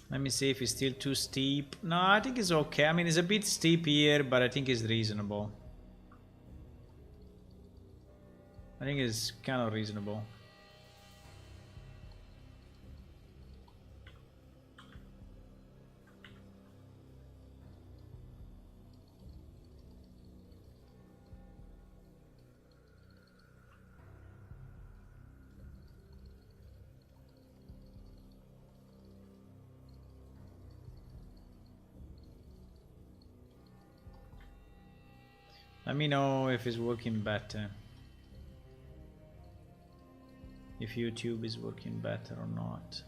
Let me see if it's still too steep. No, I think it's okay. I mean, it's a bit steep here, but I think it's reasonable. I think it's kind of reasonable. Let me know if it's working better. If YouTube is working better or not.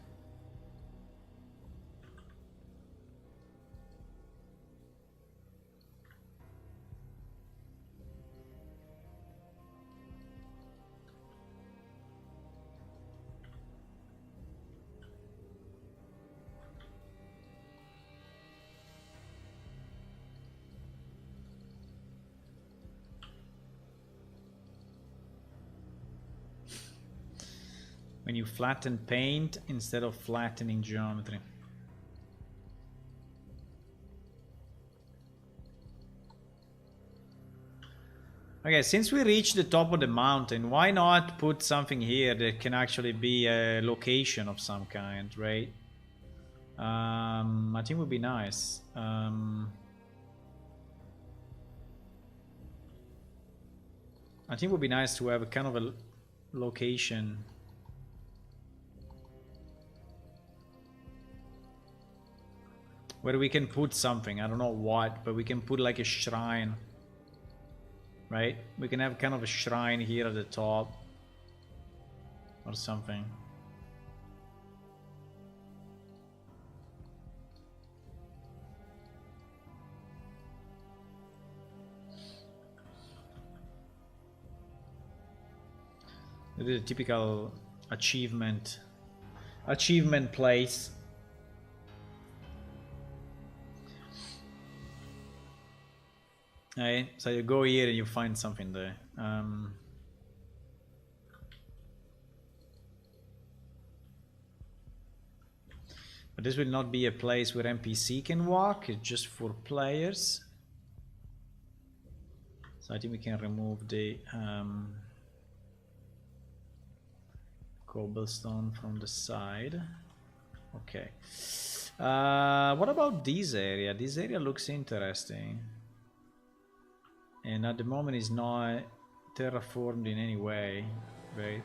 When you flatten paint instead of flattening geometry. Okay, since we reached the top of the mountain, why not put something here that can actually be a location of some kind, right? I think would be nice. I think it would be nice to have a kind of a location. Where we can put something, I don't know what, but we can put like a shrine. Right? We can have kind of a shrine here at the top. Or something. It is a typical achievement place. Right, so you go here and you find something there. But this will not be a place where NPC can walk, it's just for players. So I think we can remove the cobblestone from the side. Okay. What about this area? This area looks interesting. And at the moment is not terraformed in any way, right?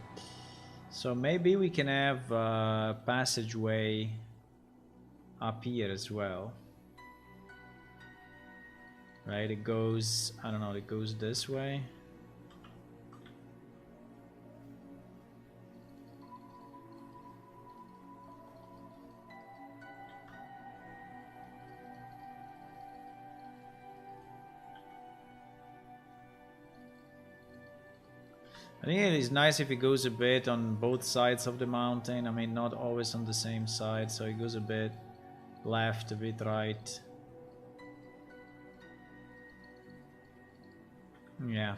So maybe we can have a passageway up here as well. Right, it goes, I don't know, it goes this way. I think it is nice if it goes a bit on both sides of the mountain. I mean, not always on the same side, so it goes a bit left, a bit right. Yeah.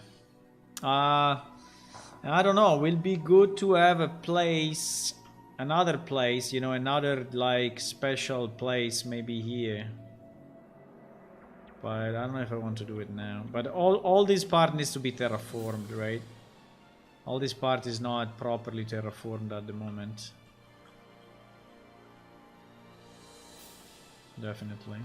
I don't know. Will be good to have a place, another place, you know, another like special place maybe here. But I don't know if I want to do it now. But all this part needs to be terraformed, right? All this part is not properly terraformed at the moment. Definitely.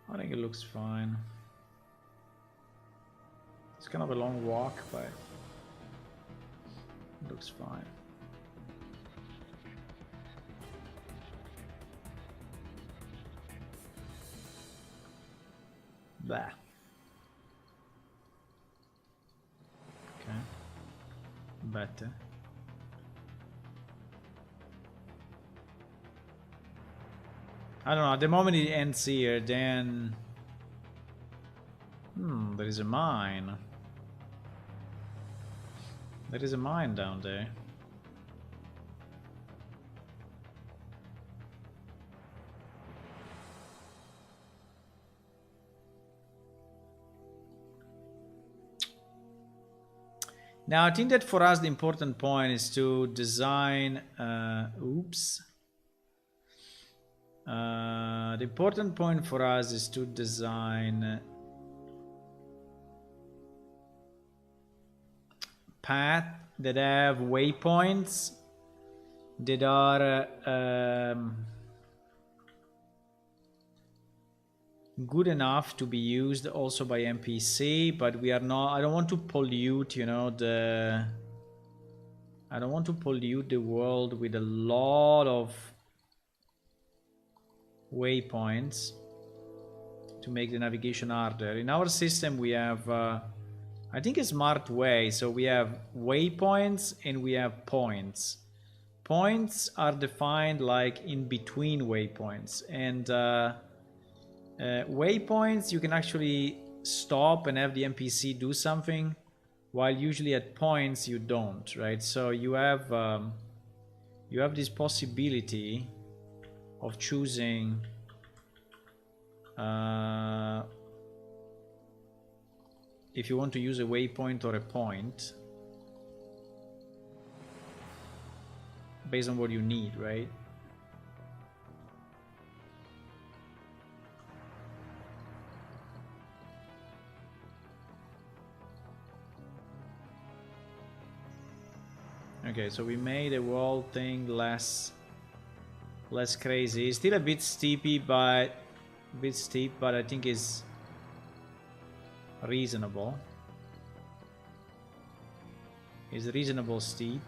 I think it looks fine. It's kind of a long walk, but it looks fine. Blah. Okay. Better. I don't know, at the moment it ends here, then... there is a mine. There is a mine down there. Now, I think that for us, the important point is to design, the important point for us is to design path that have waypoints that are good enough to be used also by NPC, but we are not, I don't want to pollute, you know, I don't want to pollute the world with a lot of waypoints to make the navigation harder. In our system we have I think a smart way, so we have waypoints and we have points. Points are defined like in between waypoints, and waypoints you can actually stop and have the NPC do something, while usually at points you don't, right? So you have this possibility of choosing if you want to use a waypoint or a point based on what you need, right? Okay, so we made the whole thing less crazy. It's still a bit steep, but I think it's reasonable. It's reasonable steep.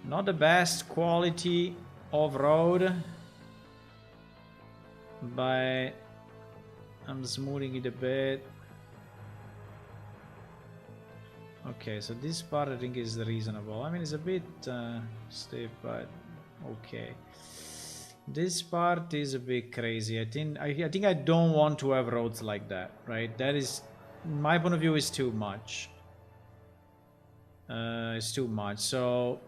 Not the best quality of road, but I'm smoothing it a bit. Okay, so this part I think is reasonable. I mean, it's a bit stiff, but okay. This part is a bit crazy. I think I don't want to have roads like that, right? That is, in my point of view, is too much. It's too much. So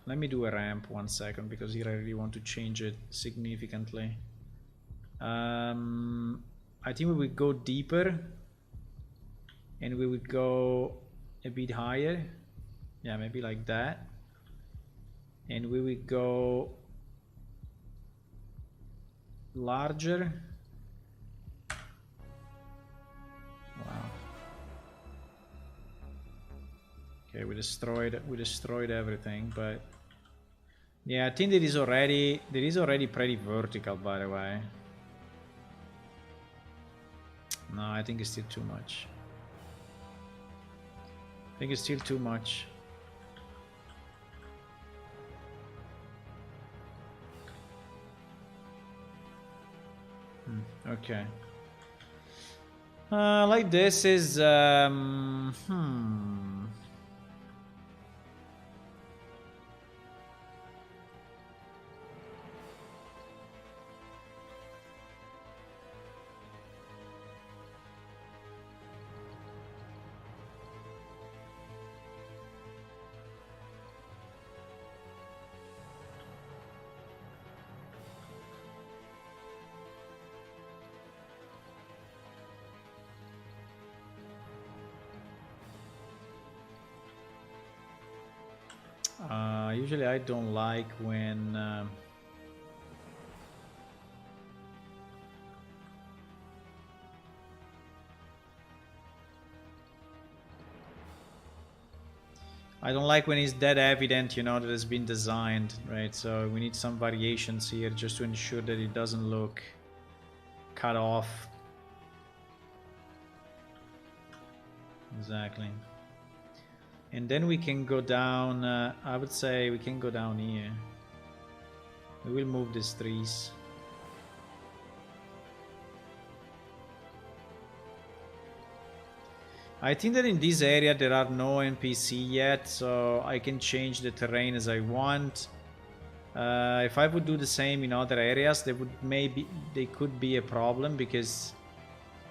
let me do a ramp 1 second, because here I really want to change it significantly. I think we would go deeper and we would go a bit higher. Yeah, maybe like that. And we would go larger. Wow. Okay, we destroyed everything, but yeah, I think it is already pretty vertical, by the way. No, I think it's still too much. I think it's still too much. Okay. Like this is usually I don't like when I don't like when it's that evident, you know, that it's been designed, right? So we need some variations here just to ensure that it doesn't look cut off. Exactly. And then we can go down, I would say we can go down here. We will move these trees. I think that in this area there are no NPC yet, so I can change the terrain as I want. If I would do the same in other areas, they could be a problem, because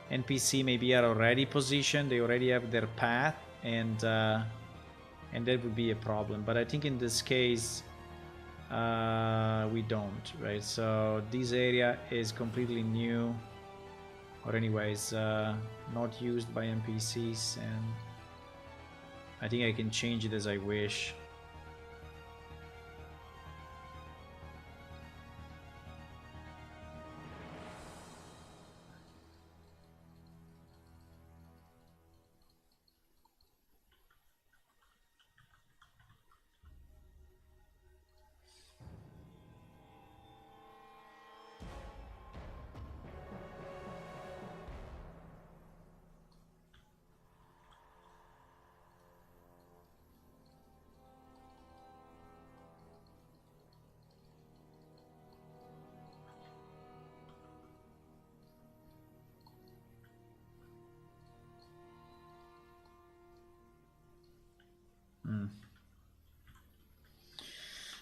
NPC maybe are already positioned, they already have their path, and and that would be a problem. But I think in this case we don't, right? So this area is completely new, or anyways not used by NPCs, and I think I can change it as I wish.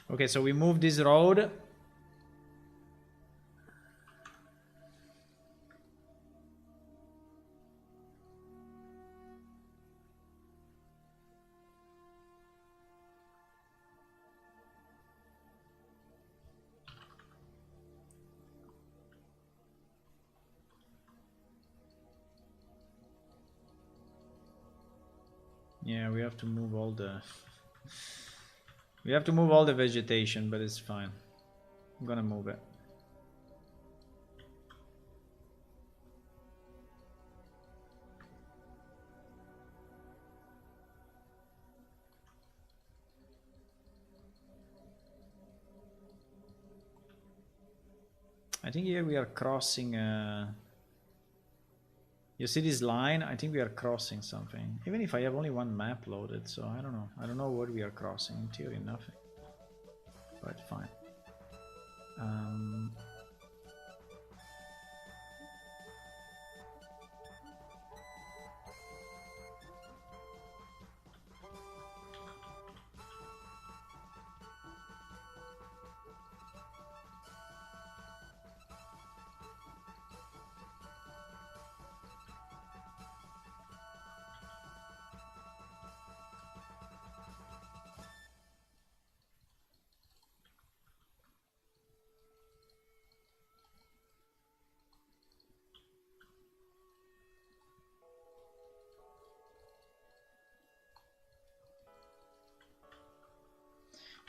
Okay, so we move this road. Yeah, we have to move all the vegetation, but it's fine. I'm gonna move it. I think here we are crossing you see this line? I think we are crossing something. Even if I have only one map loaded, so I don't know. I don't know what we are crossing. In theory, nothing. But fine.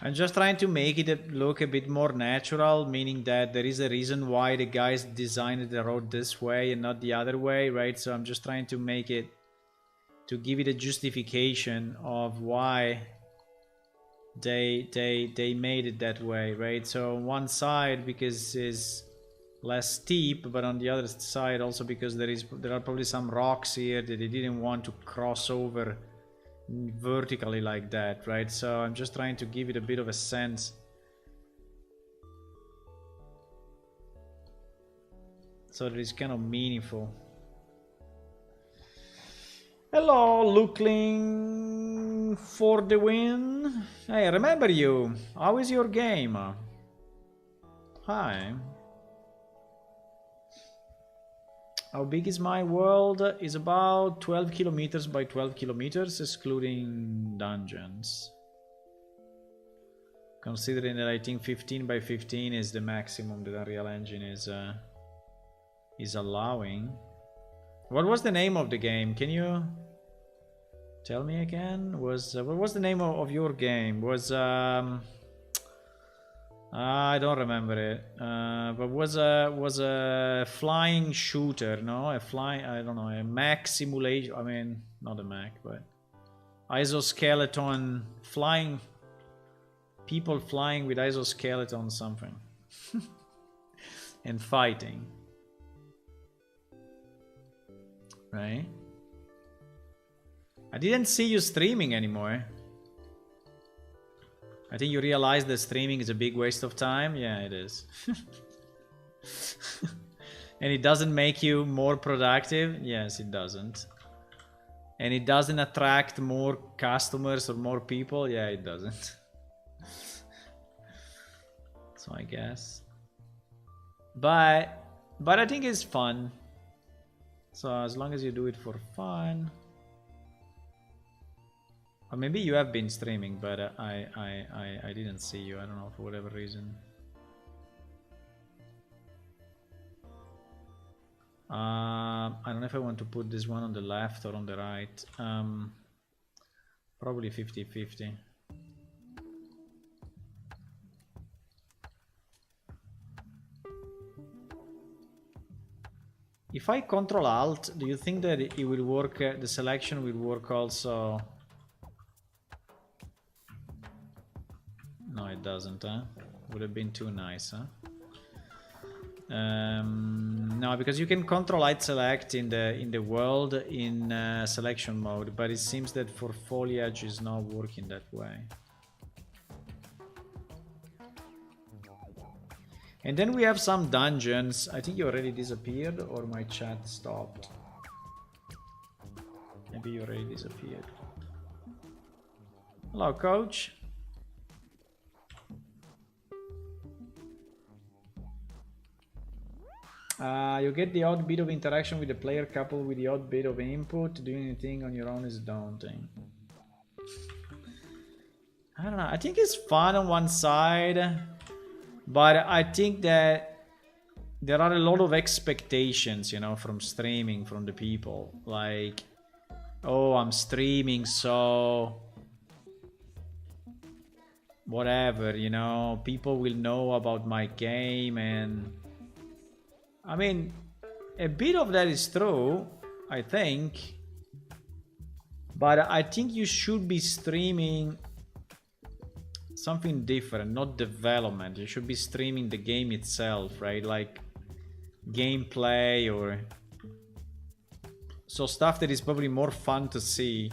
I'm just trying to make it look a bit more natural, meaning that there is a reason why the guys designed the road this way and not the other way, right? So I'm just trying to make it, to give it a justification of why they made it that way, right? So on one side because it's less steep, but on the other side also because there are probably some rocks here that they didn't want to cross over vertically like that, right? So I'm just trying to give it a bit of a sense, so that it's kind of meaningful. Hello, looking for the win. Hey, I remember you. How is your game? Hi. How big is my world? Is about 12 kilometers by 12 kilometers, excluding dungeons. Considering that I think 15 by 15 is the maximum that Unreal Engine is allowing. What was the name of the game? Can you tell me again? What was the name of your game? Was I don't remember it. But was a flying shooter, no? A flying, I don't know, a mech simulation. I mean, not a mech, but isoskeleton flying, people flying with isoskeleton something and fighting, right? I didn't see you streaming anymore. I think you realize that streaming is a big waste of time. Yeah, it is. And it doesn't make you more productive. Yes, it doesn't. And it doesn't attract more customers or more people. Yeah, it doesn't. So I guess. But I think it's fun. So as long as you do it for fun. Or maybe you have been streaming, but I didn't see you. I don't know, for whatever reason. I don't know if I want to put this one on the left or on the right. Probably 50-50. If I control Alt, do you think that it will work? The selection will work also? No, it doesn't, huh? Would have been too nice, huh? No, because you can control Alt select in the world in selection mode, but it seems that for foliage is not working that way. And then we have some dungeons. I think you already disappeared, or my chat stopped. Maybe you already disappeared. Hello, coach. You get the odd bit of interaction with the player coupled with the odd bit of input. Doing anything on your own is daunting. I don't know. I think it's fun on one side, but I think that there are a lot of expectations, you know, from streaming, from the people. Like, oh, I'm streaming, so whatever, you know, people will know about my game. And I mean, a bit of that is true, I think, but I think you should be streaming something different, not development. You should be streaming the game itself, right? Like gameplay, or so stuff that is probably more fun to see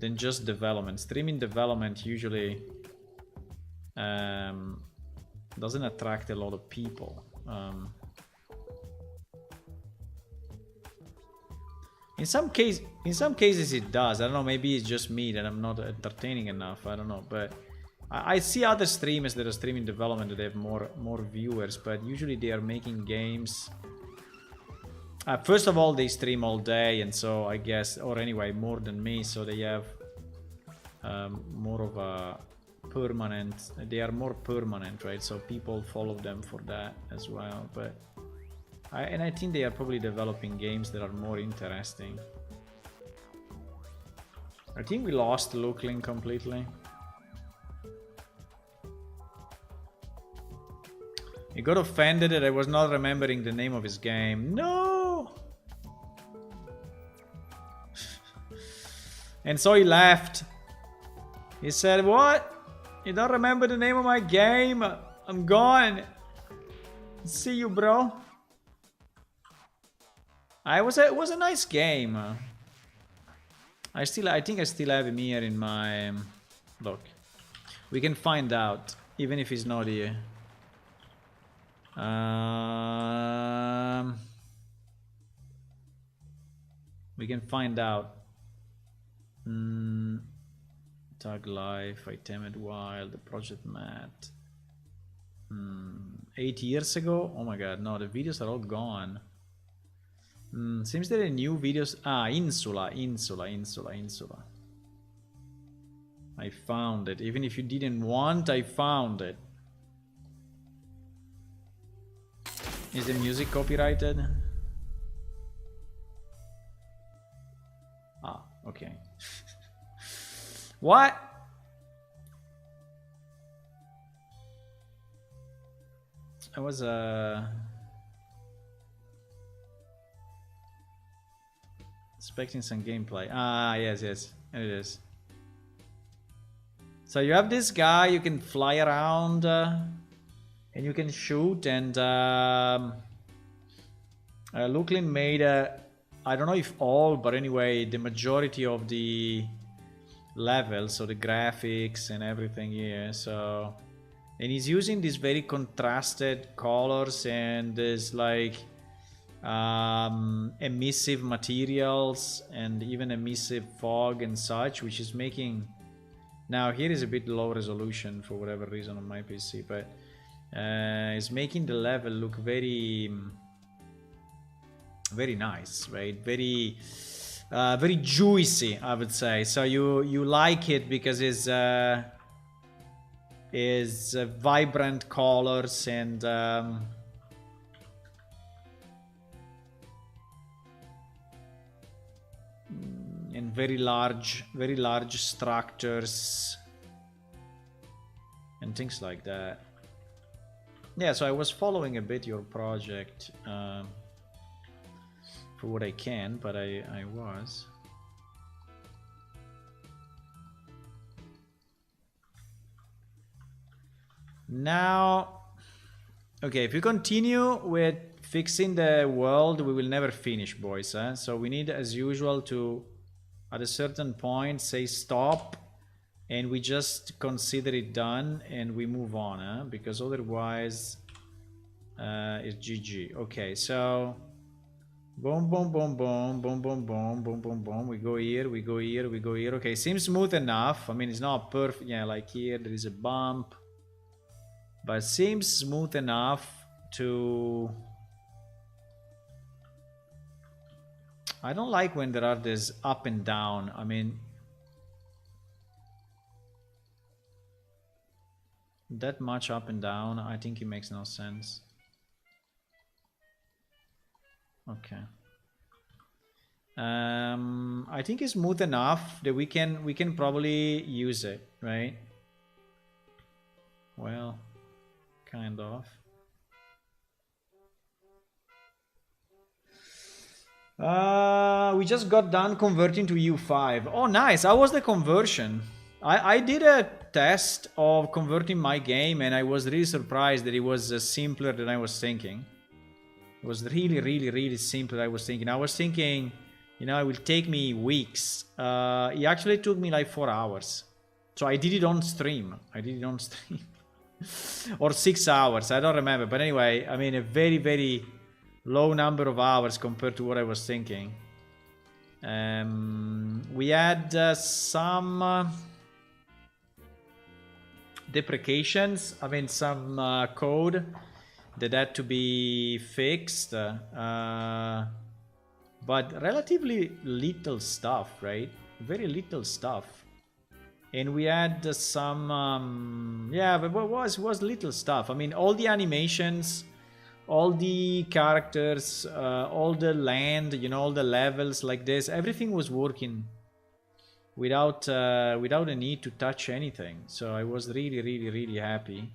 than just development. Streaming development usually doesn't attract a lot of people. In some cases it does. I don't know, maybe it's just me that I'm not entertaining enough. I don't know, but I see other streamers that are streaming development that they have more viewers, but usually they are making games. First of all, they stream all day, and so I guess, or anyway, more than me, so they have more of a permanent. They are more permanent, right? So people follow them for that as well, but. I think they are probably developing games that are more interesting. I think we lost Looklin completely. He got offended that I was not remembering the name of his game. No! And so he left. He said, what? You don't remember the name of my game? I'm gone. See you, bro. It was a nice game. I think I still have him here in my look. We can find out, even if he's not here. We can find out. Tag Life, Itemed Wild, Project Matt. 8 years ago? Oh my god, no, the videos are all gone. Seems that the new videos... Insula. I found it. Even if you didn't want, I found it. Is the music copyrighted? Okay. What? I was expecting some gameplay. Yes, it is. So you have this guy, you can fly around and you can shoot, and Looklin made I don't know if all, but anyway, the majority of the levels, so the graphics and everything here. So, and he's using these very contrasted colors and there's like emissive materials and even emissive fog and such, which is making... Now here is a bit low resolution for whatever reason on my PC, but it's making the level look very nice, right? Very very juicy, I would say. So you like it because it's vibrant colors and very large structures and things like that. Yeah, so I was following a bit your project for what I can, but I was. Now, okay, if you continue with fixing the world, we will never finish, boys. So we need, as usual, to, at a certain point, say stop, and we just consider it done, and we move on, because otherwise, it's GG. Okay, so boom, boom, boom, boom, boom, boom, boom, boom, boom, boom. We go here, we go here, we go here. Okay, seems smooth enough. I mean, it's not perfect. Yeah, like here, there is a bump. But seems smooth enough to... I don't like when there are this up and down. I mean... that much up and down, I think it makes no sense. Okay. I think it's smooth enough that we can probably use it, right? Well... kind of. We just got done converting to U5. Oh, nice. How was the conversion? I did a test of converting my game, and I was really surprised that it was simpler than I was thinking. It was really simple than I was thinking. I was thinking, you know, it will take me weeks. It actually took me like 4 hours. So I did it on stream. Or 6 hours, I don't remember. But anyway, I mean, a very low number of hours compared to what I was thinking. We had some deprecations. I mean, some code that had to be fixed. But relatively little stuff, right? Very little stuff. And we had some, yeah, but what was little stuff. I mean, all the animations, all the characters, all the land, you know, all the levels like this, everything was working without a need to touch anything. So I was really happy.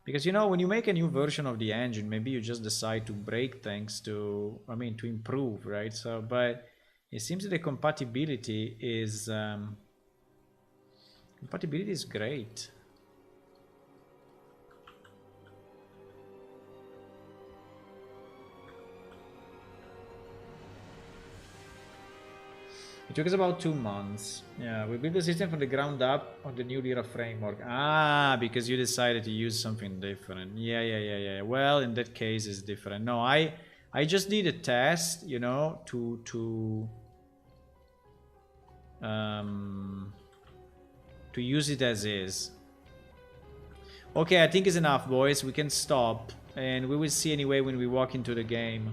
Because, you know, when you make a new version of the engine, maybe you just decide to break things to, I mean, to improve, right? So, but it seems that the compatibility is... compatibility is great. It took us about 2 months. Yeah, we built the system from the ground up on the new Lira framework. Ah, because you decided to use something different. Yeah. Well, in that case, it's different. No, I just did a test, you know, to use it as is. Okay, I think it's enough, boys. We can stop, and we will see anyway when we walk into the game.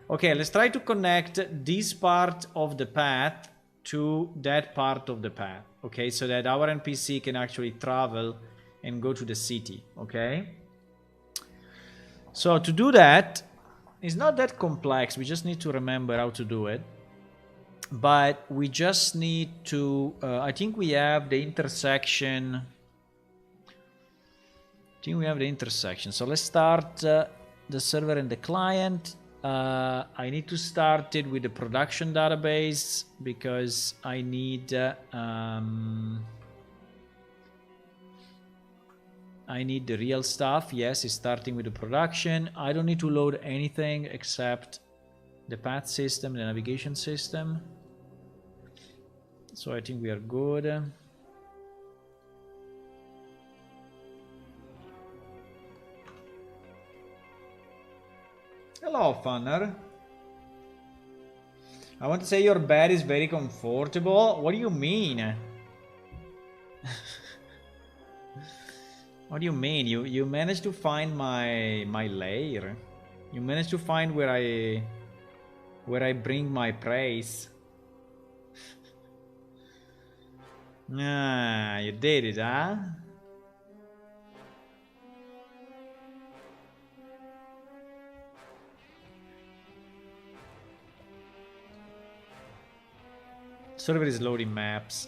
Okay, let's try to connect this part of the path to that part of the path. Okay, so that our NPC can actually travel and go to the city. Okay. So to do that, it's not that complex. We just need to remember how to do it. But we just need to, I think we have the intersection. So let's start the server and the client. I need to start it with the production database because I need the real stuff. Yes, it's starting with the production. I don't need to load anything except the path system, the navigation system. So I think we are good. Hello, Funner. I want to say your bed is very comfortable. What do you mean? What do you mean? You managed to find my lair. You managed to find where I bring my praise. Ah, you did it, huh? Server is loading maps.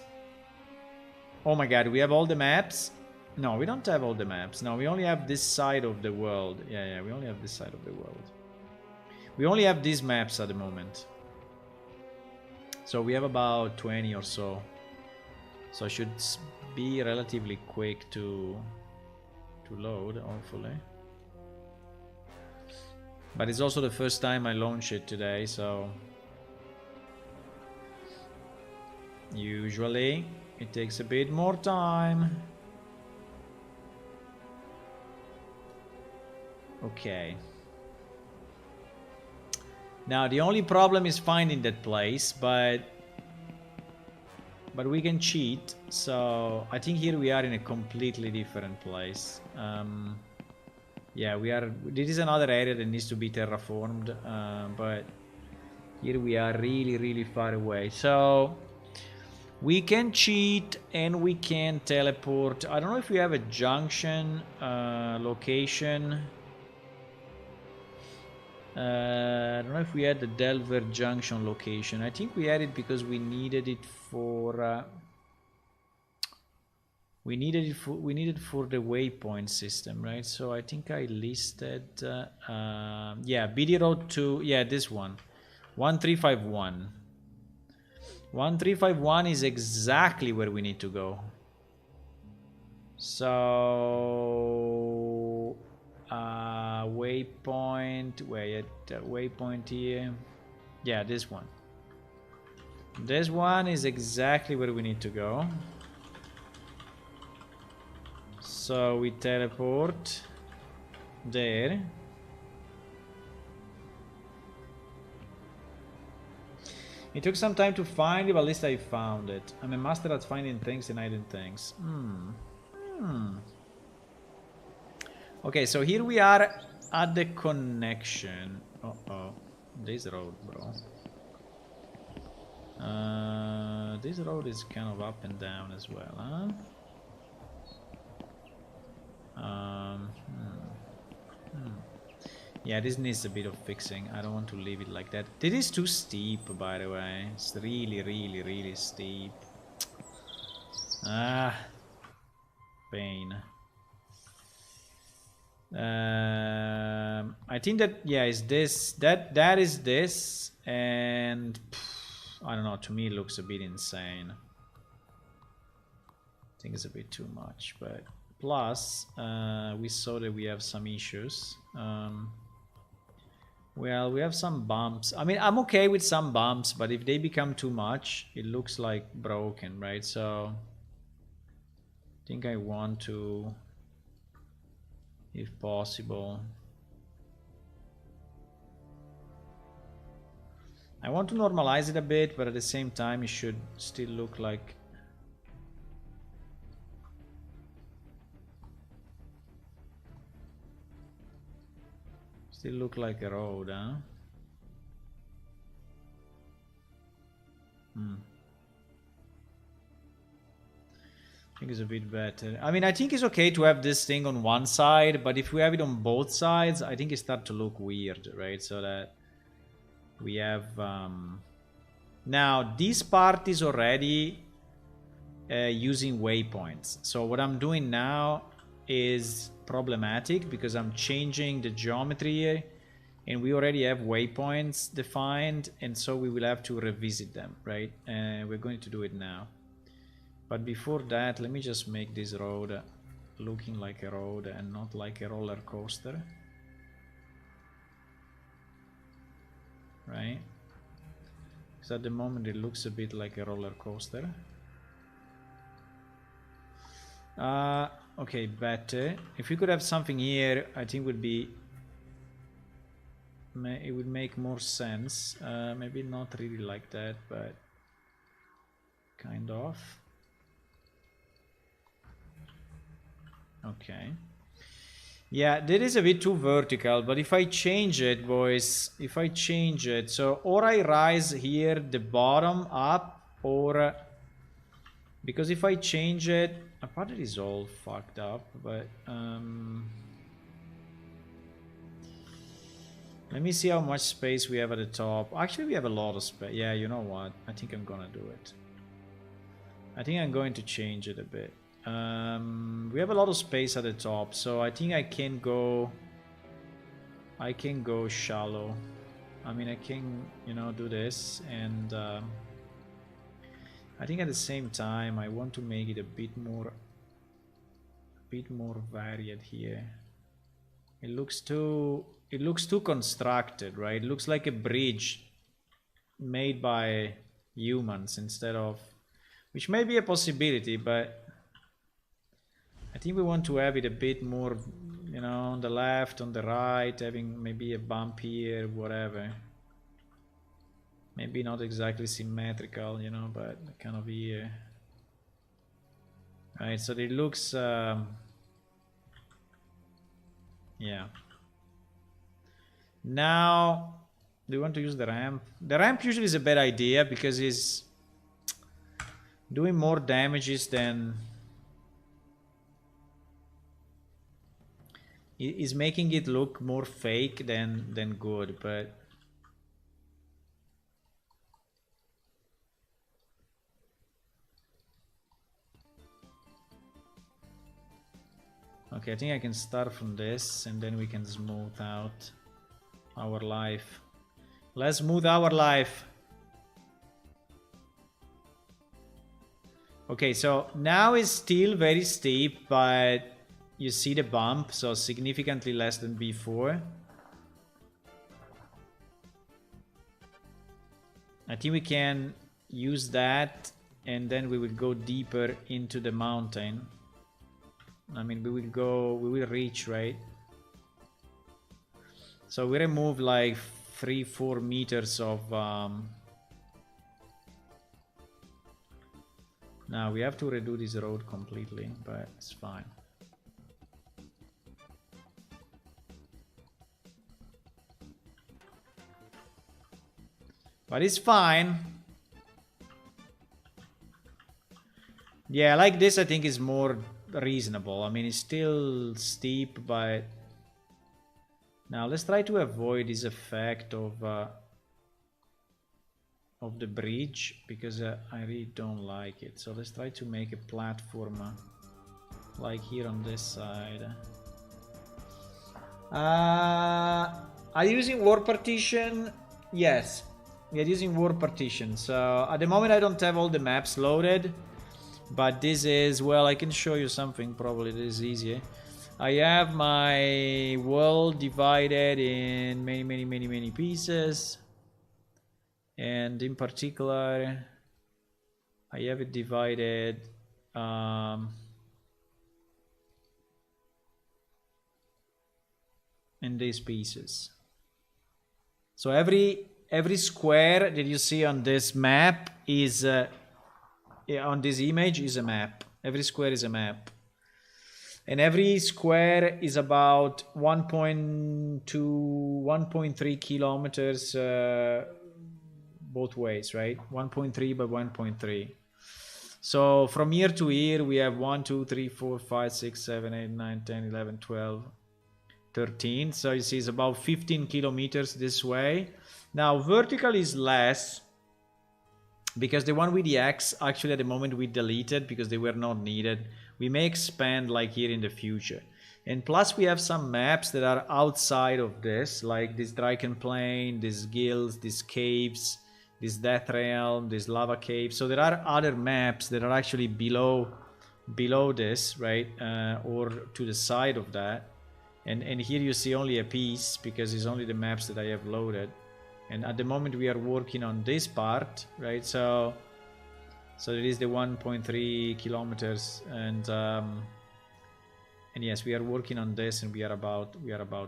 Oh my god, we have all the maps? No, we don't have all the maps. No, we only have this side of the world. Yeah, we only have this side of the world. We only have these maps at the moment. So we have about 20 or so. So it should be relatively quick to load, hopefully. But it's also the first time I launch it today, so usually it takes a bit more time. Okay. Now the only problem is finding that place, but we can cheat. So I think here we are in a completely different place. Yeah, we are. This is another area that needs to be terraformed, but here we are really, really far away. So we can cheat and we can teleport. I don't know if we have a junction location. I don't know if we had the Delver Junction location. I think we had it because we needed it for. We needed it for the waypoint system, right? So I think I listed. Yeah, BD Road 2. Yeah, this one, 1351. 1351 is exactly where we need to go. So waypoint, waypoint here. Yeah, this one. This one is exactly where we need to go. So we teleport there. It took some time to find it, but at least I found it. I'm a master at finding things and hiding things. Okay, so here we are at the connection. Uh-oh. This road, bro. This road is kind of up and down as well, huh? Yeah, this needs a bit of fixing. I don't want to leave it like that. This is too steep, by the way. It's really, really, really steep. Ah, pain. I think that, yeah, is this, that is this, and I don't know, to me it looks a bit insane. I think it's a bit too much, but plus we saw that we have some issues. Well, we have some bumps. I mean, I'm okay with some bumps, but if they become too much, it looks like broken, right? So I think I want to, if possible, I want to normalize it a bit, but at the same time it should still look like a road, huh? I think it's a bit better. I mean, I think it's okay to have this thing on one side, but if we have it on both sides, I think it starts to look weird, right? So that we have now this part is already using waypoints. So what I'm doing now is problematic because I'm changing the geometry here, and we already have waypoints defined, and so we will have to revisit them, right? And we're going to do it now. But before that, let me just make this road looking like a road and not like a roller coaster, right? Because at the moment it looks a bit like a roller coaster. Okay, better. If we could have something here, I think would be, it would make more sense. Maybe not really like that, but kind of. Okay. Yeah, that is a bit too vertical, but if I change it, boys, if I change it, so or I rise here the bottom up, or Because if I change it, apparently it is all fucked up, but let me see how much space we have at the top. Actually, we have a lot of space. Yeah, you know what? I think I'm gonna do it. I think I'm going to change it a bit. We have a lot of space at the top, so I think I can go shallow. I mean, I can, you know, do this, and I think at the same time I want to make it a bit more varied here. It looks too constructed, right? It looks like a bridge made by humans instead of, which may be a possibility, but I think we want to have it a bit more, you know, on the left, on the right, having maybe a bump here, whatever. Maybe not exactly symmetrical, you know, but kind of here. Right, so it looks, yeah. Now, do you want to use the ramp? The ramp usually is a bad idea because it's doing more damages than... is making it look more fake than good, but... Okay, I think I can start from this and then we can smooth out our life. Let's smooth our life. Okay, so now it's still very steep, but you see the bump, so significantly less than before. I think we can use that and then we will go deeper into the mountain. I mean, we will reach, right? So we remove like 3-4 meters of now we have to redo this road completely, but it's fine. But it's fine. Yeah, like this I think is more reasonable. I mean, it's still steep, but now let's try to avoid this effect of the bridge, because I really don't like it. So let's try to make a platform like here on this side. Are you using war partition? Yes, we are using war partition. So at the moment I don't have all the maps loaded, but this is, well, I can show you something, probably this is easier. I have my world divided in many pieces, and in particular I have it divided in these pieces. So every square that you see on this map is on this image is a map. Every square is a map, and every square is about 1.3 kilometers both ways, right? 1.3 by 1.3. So from here to here we have 1 2 3 4 5 6 7 8 9 10 11 12 13. So you see it's about 15 kilometers this way. Now vertical is less, because the one with the X, actually at the moment we deleted because they were not needed. We may expand like here in the future. And plus we have some maps that are outside of this, like this Draken Plain, these guilds, these caves, this Death Realm, this Lava Cave. So there are other maps that are actually below this, right? Or to the side of that. And here you see only a piece because it's only the maps that I have loaded. And at the moment we are working on this part, right? So it is the 1.3 kilometers, and yes, we are working on this, and we are about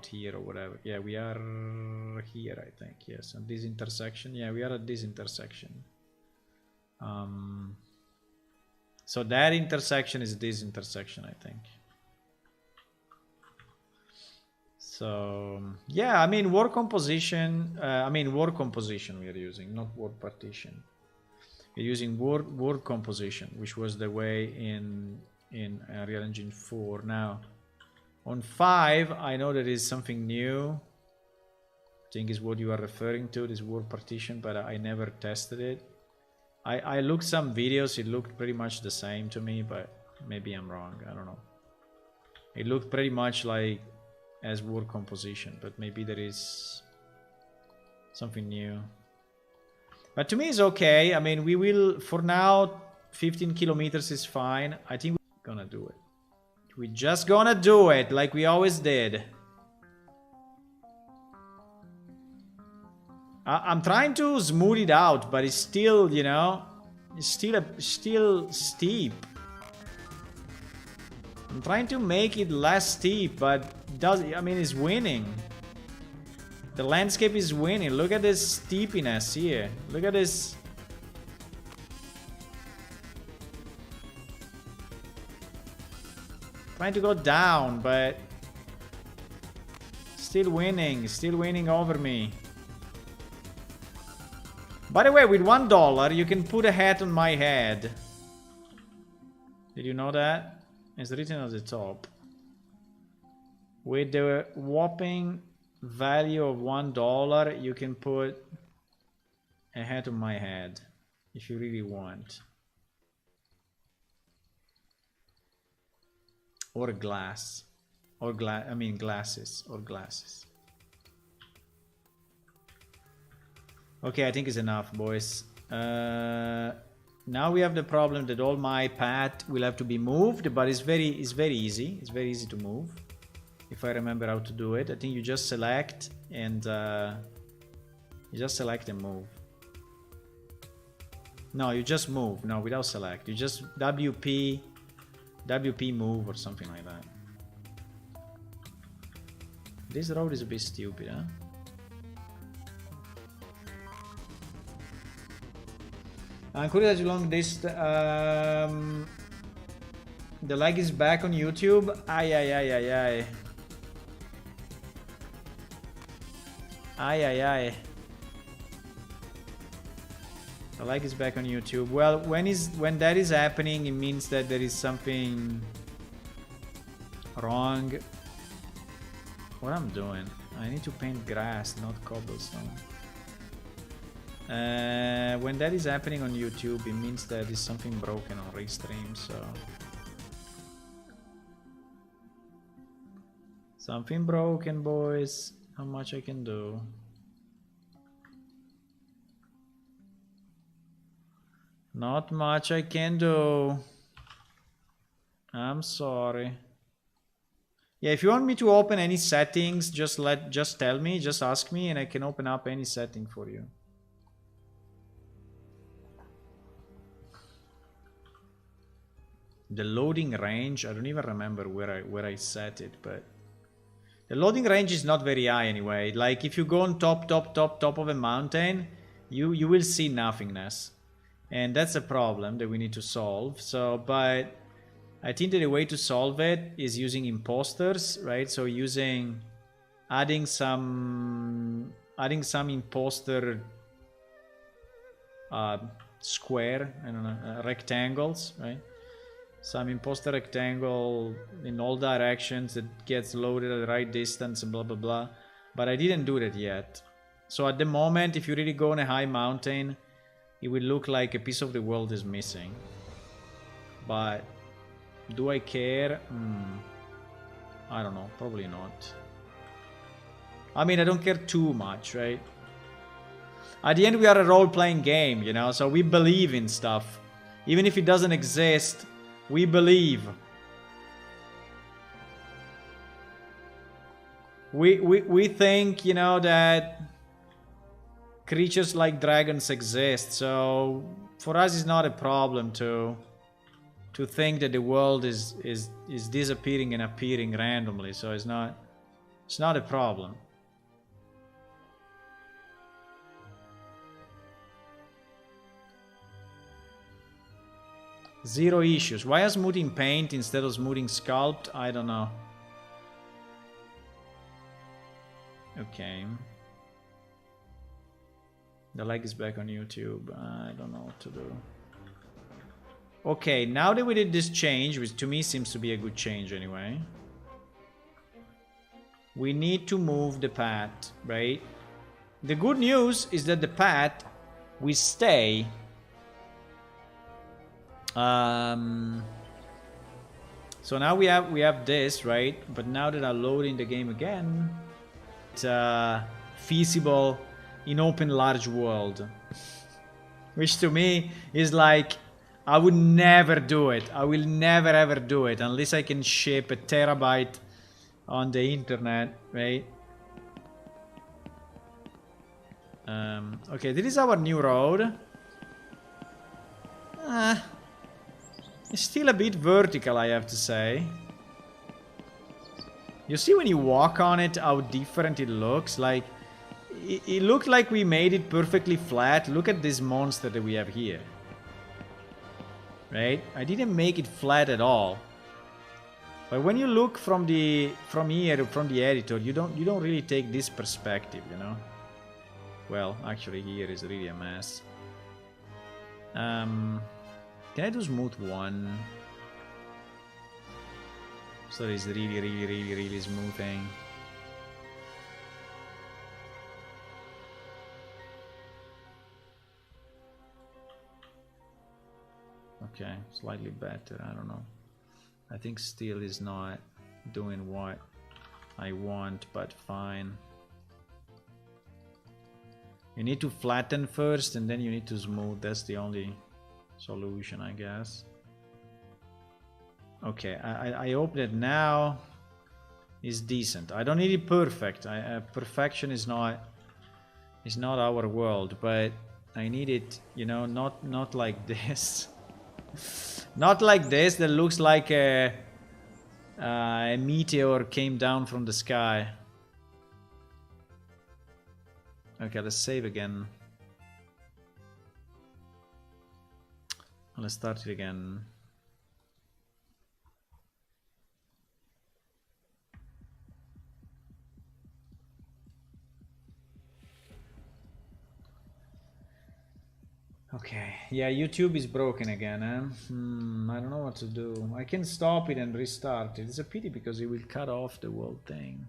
here or whatever. Yeah, we are here, I think. Yes, at this intersection. Yeah, we are at this intersection. So that intersection is this intersection, I think. So yeah, I mean war composition we are using, not war partition. We're using word composition, which was the way in Unreal Engine 4. Now, on 5, I know there is something new. I think is what you are referring to, this word partition, but I never tested it. I looked some videos, it looked pretty much the same to me, but maybe I'm wrong, I don't know. It looked pretty much like as word composition, but maybe there is something new. But to me it's okay. I mean, we will, for now, 15 kilometers is fine. I think we're gonna do it. We're just gonna do it like we always did. I'm trying to smooth it out, but it's still, you know, it's still steep. I'm trying to make it less steep, but I mean, it's winning. The landscape is winning. Look at this steepiness here. Look at this. Trying to go down, but still winning over me. By the way, with $1, you can put a hat on my head. Did you know that? It's written at the top. With the whopping value of $1, you can put a hat on my head if you really want. Or glass. Or glasses. Or glasses. Okay, I think it's enough, boys. Now we have the problem that all my path will have to be moved, but it's very easy. It's very easy to move. If I remember how to do it. I think you just select and move. No, you just move. No, without select. You just WP move or something like that. This road is a bit stupid, huh? Curious long this the lag is back on YouTube. Ay. The lag is back on YouTube. Well, when that is happening, it means that there is something wrong. What I'm doing? I need to paint grass, not cobblestone. When that is happening on YouTube, it means that is something broken on Restream, so something broken, boys. How much I can do? Not much I can do. I'm sorry. Yeah, if you want me to open any settings, just tell me, just ask me, and I can open up any setting for you. The loading range, I don't even remember where I set it, but the loading range is not very high anyway. Like if you go on top of a mountain, you will see nothingness, and that's a problem that we need to solve. So, but I think that the way to solve it is using imposters, right? So adding some imposter square, I don't know, rectangles, right? Some imposter rectangle in all directions that gets loaded at the right distance and blah blah blah. But I didn't do that yet. So at the moment, if you really go on a high mountain, it will look like a piece of the world is missing. But do I care? I don't know, probably not. I mean, I don't care too much, right? At the end, we are a role-playing game, you know, so we believe in stuff. Even if it doesn't exist, we believe. We think, you know, that creatures like dragons exist, so for us it's not a problem to think that the world is disappearing and appearing randomly, so it's not a problem. Zero issues. Why are smoothing paint instead of smoothing sculpt? I don't know. Okay. The leg is back on YouTube. I don't know what to do. Okay, now that we did this change, which to me seems to be a good change anyway, we need to move the path, right? The good news is that the path will stay. So now we have this, right? But now that I'm loading the game again, it's feasible in open large world, which to me is like, I would never do it. I will never ever do it unless I can ship a terabyte on the internet, right? Okay, this is our new road. It's still a bit vertical, I have to say. You see when you walk on it how different it looks? Like, it looked like we made it perfectly flat. Look at this monster that we have here. Right? I didn't make it flat at all. But when you look from here, from the editor, you don't really take this perspective, you know? Well, actually here is really a mess. Can I do smooth 1? So it's really smoothing. Okay, slightly better, I don't know. I think still is not doing what I want, but fine. You need to flatten first and then you need to smooth. That's the only solution, I guess. Okay, I hope that now is decent. I don't need it perfect. Perfection is not our world, but I need it, you know, not like this. Not like this that looks like a meteor came down from the sky. Okay, let's save again. Let's start it again. Okay, yeah, YouTube is broken again, I don't know what to do. I can stop it and restart it. It's a pity because it will cut off the whole thing.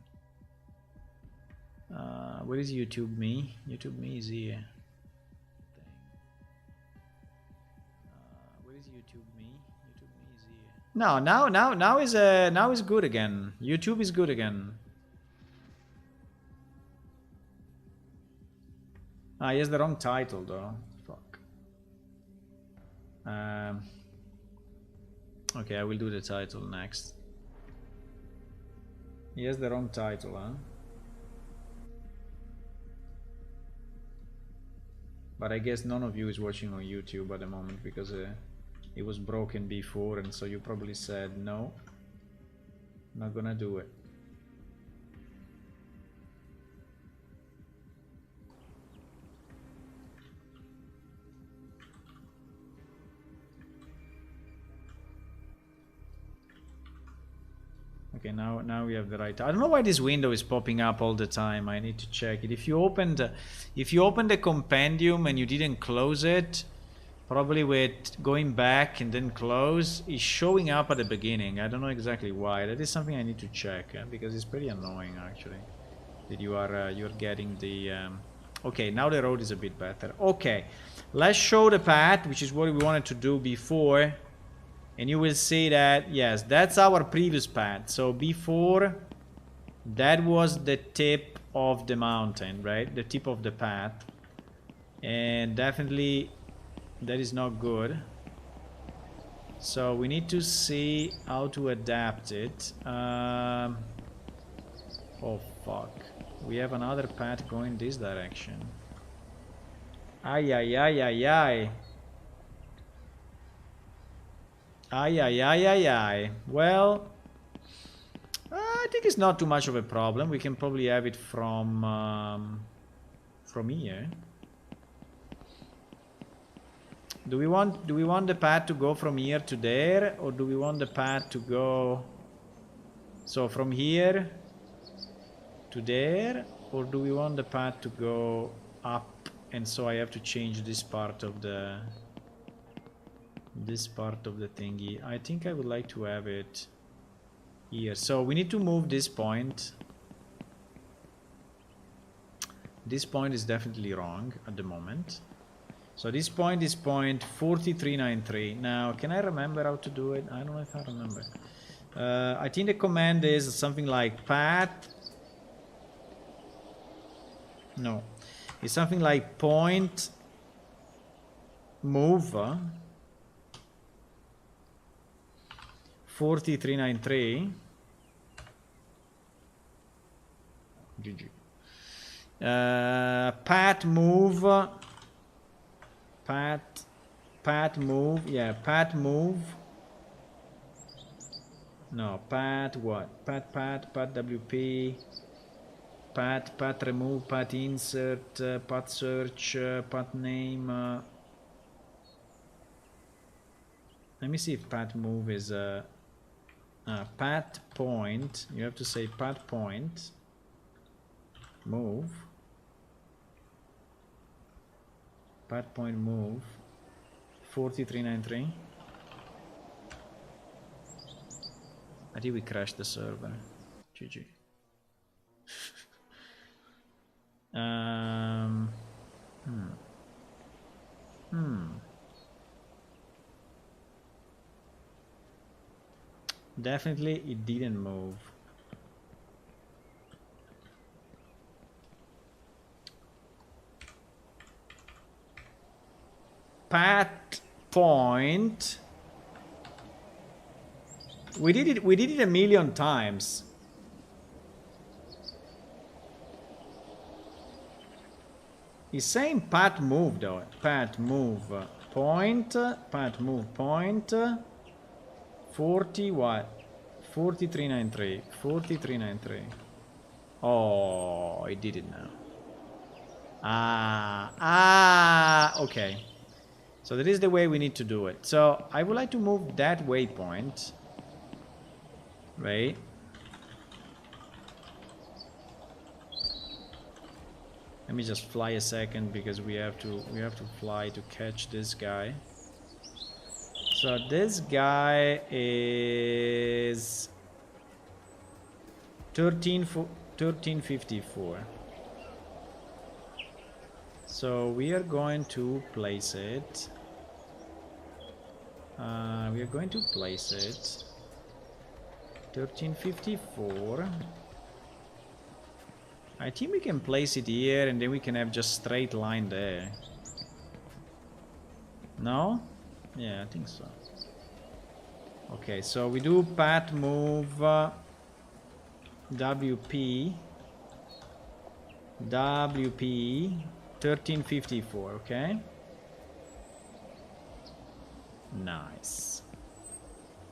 Where is YouTube Me? YouTube Me is here. Where is YouTube Me? YouTube Me is here. No, now is good again. YouTube is good again. Ah, he has the wrong title though. Fuck. Okay, I will do the title next. He has the wrong title, huh? But I guess none of you is watching on YouTube at the moment because it was broken before, and so you probably said no, not gonna do it. Okay, now we have the right. I don't know why this window is popping up all the time. I need to check it. If you opened the compendium and you didn't close it, probably with going back and then close, it's showing up at the beginning. I don't know exactly why. That is something I need to check because it's pretty annoying actually. That you're getting the. Okay, now the road is a bit better. Okay, let's show the path, which is what we wanted to do before. And you will see that, yes, that's our previous path. So before, that was the tip of the mountain, right? The tip of the path. And definitely, that is not good. So we need to see how to adapt it. Oh, fuck. We have another path going this direction. Ay, ay, ay, ay, ay. Ay, ay, ay, ay, ay. Well, I think it's not too much of a problem. We can probably have it from here. Do we want the path to go from here to there, or do we want the path to go so from here to there, or do we want the path to go up and so I have to change this part of the thingy. I think I would like to have it here. So we need to move this point. This point is definitely wrong at the moment. So this point is point 4393. Now, can I remember how to do it? I don't know if I remember. I think the command is something like path. No, it's something like point move 4393. GG. Path move. Path move. Yeah, path move. No, path what? Path WP. Path remove, path insert, path search, path name. Let me see if path move is path point. You have to say path point move. Path point move 4393. I think we crashed the server. GG. Definitely it didn't move. Path point. We did it a million times. He's saying path move though. Path move point. Path move point. 40 what? 4393. 4393. Oh, I did it now. Okay. So that is the way we need to do it. So I would like to move that waypoint. Right? Let me just fly a second because we have to fly to catch this guy. So this guy is 1354. So we are going to place it. We are going to place it 1354. I think we can place it here and then we can have just straight line there. No? Yeah, I think so. Okay, so we do path move WP 1354, okay? Nice.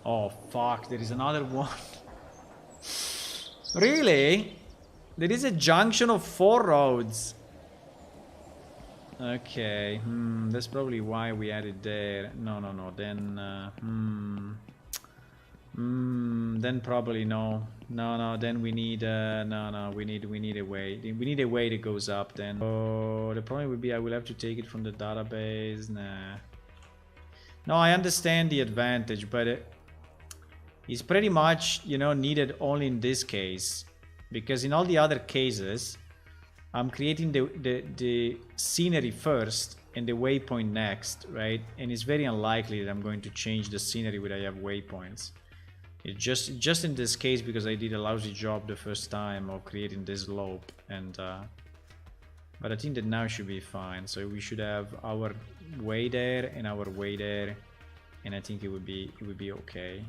Oh fuck, there is another one. Really? There is a junction of 4 roads. Okay, that's probably why we added there. No, then then probably no, then we need we need a way. We need a way that goes up then. Oh, the problem would be I will have to take it from the database. Nah. No, I understand the advantage, but it's pretty much, you know, needed only in this case, because in all the other cases I'm creating the scenery first and the waypoint next, right? And it's very unlikely that I'm going to change the scenery when I have waypoints. It's just in this case because I did a lousy job the first time of creating this loop, and but I think that now should be fine. So we should have our way there and our way there, and I think it would be okay.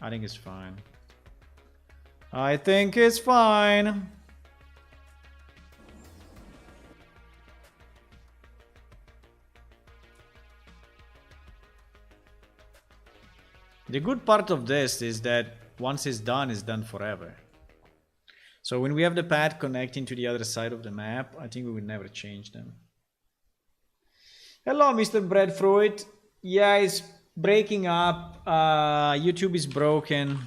I think it's fine. I think it's fine. The good part of this is that once it's done forever. So when we have the path connecting to the other side of the map, I think we will never change them. Hello, Mr. Breadfruit. Yeah, it's breaking up. YouTube is broken.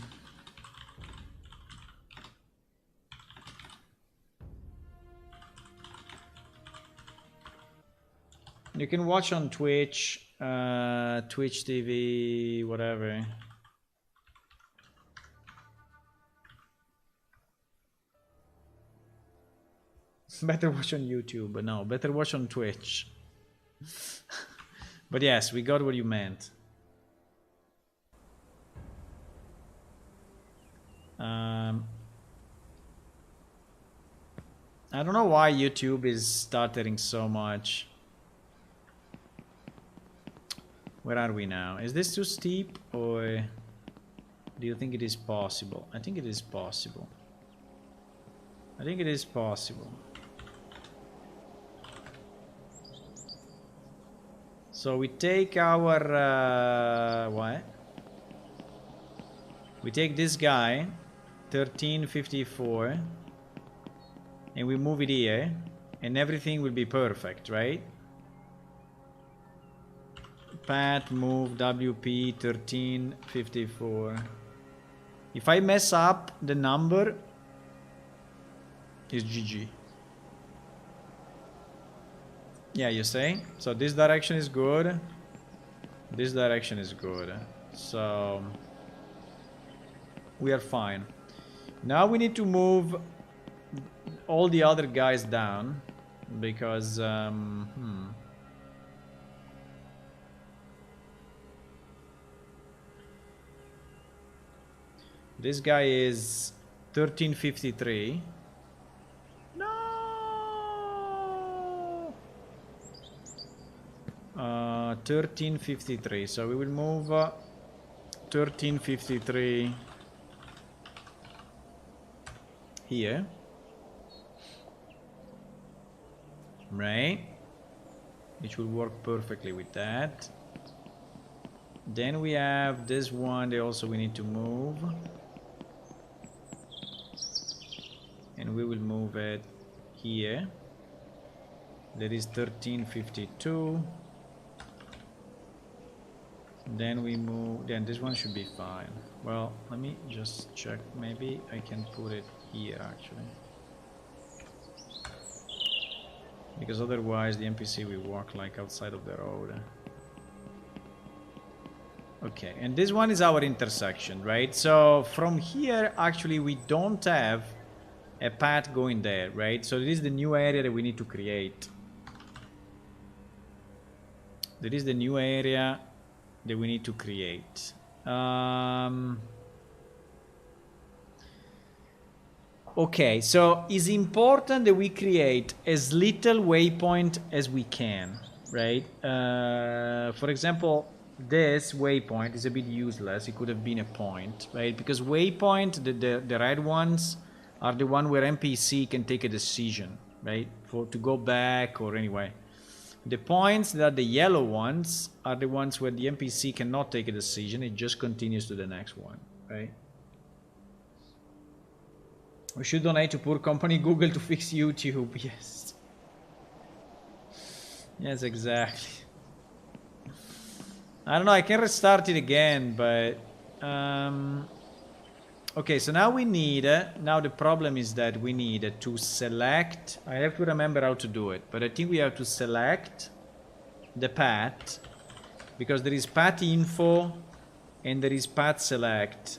You can watch on Twitch, Twitch TV, whatever. Better watch on YouTube, but no, better watch on Twitch. But yes, we got what you meant. I don't know why YouTube is stuttering so much. Where are we now? Is this too steep, or do you think it is possible? I think it is possible. I think it is possible. So we take our what? We take this guy, 1354, and we move it here, and everything will be perfect, right? Pat move WP 1354. If I mess up the number, it's GG. Yeah, you say? So this direction is good. This direction is good. So we are fine. Now we need to move all the other guys down because this guy is 1353. No. 1353. So we will move 1353 here. Right, which will work perfectly with that. Then we have this one, they also we need to move, and we will move it here. That is 1352. Then we move, then this one should be fine. Well, let me just check, maybe I can put it here actually, because otherwise the NPC will walk like outside of the road. Okay, and this one is our intersection, right? So from here, actually, we don't have a path going there, right? So this is the new area that we need to create. That is the new area that we need to create. Okay, so it's important that we create as little waypoint as we can, right? For example, this waypoint is a bit useless. It could have been a point, right? Because waypoint, the red ones, are the one where NPC can take a decision, right? To go back or anyway. The points that are the yellow ones are the ones where the NPC cannot take a decision. It just continues to the next one, right? We should donate to poor company Google to fix YouTube. Yes. Yes, exactly. I don't know, I can restart it again, but okay, so now we need now the problem is that we need to select. I have to remember how to do it, but I think we have to select the path, because there is path info and there is path select.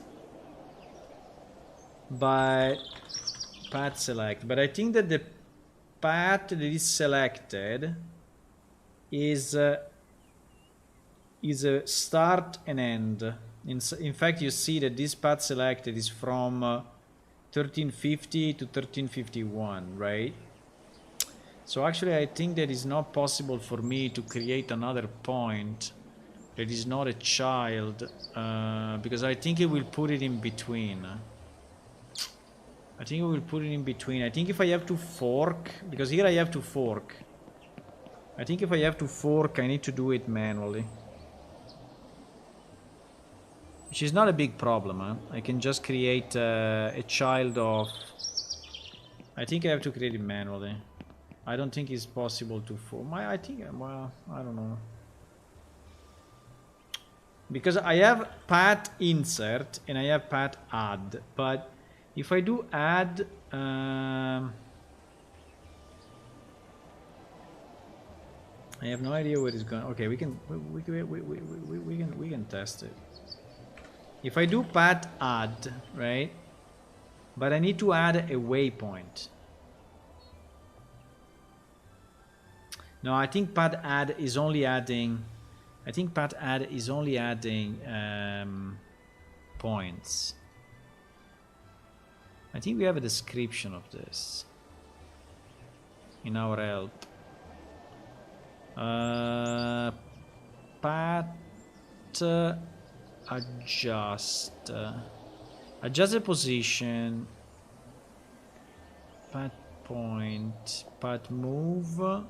But path select, but I think that the path that is selected is a start and end. In fact, you see that this path selected is from 1350 to 1351, right? So actually I think that it's not possible for me to create another point that is not a child, because I think it will put it in between. I think we will put it in between. I think if I have to fork, because here I have to fork. I think if I have to fork, I need to do it manually. Which is not a big problem, huh? I can just create a child of... I think I have to create it manually. I don't think it's possible to fork. I think, well, I don't know. because I have path insert and I have path add, but if I do add, I have no idea where it's going. Okay, we can test it. If I do path add, right? But I need to add a waypoint. No, I think path add is only adding. I think path add is only adding points. I think we have a description of this in our help. Path adjust. Adjust the position. Path point. Path move.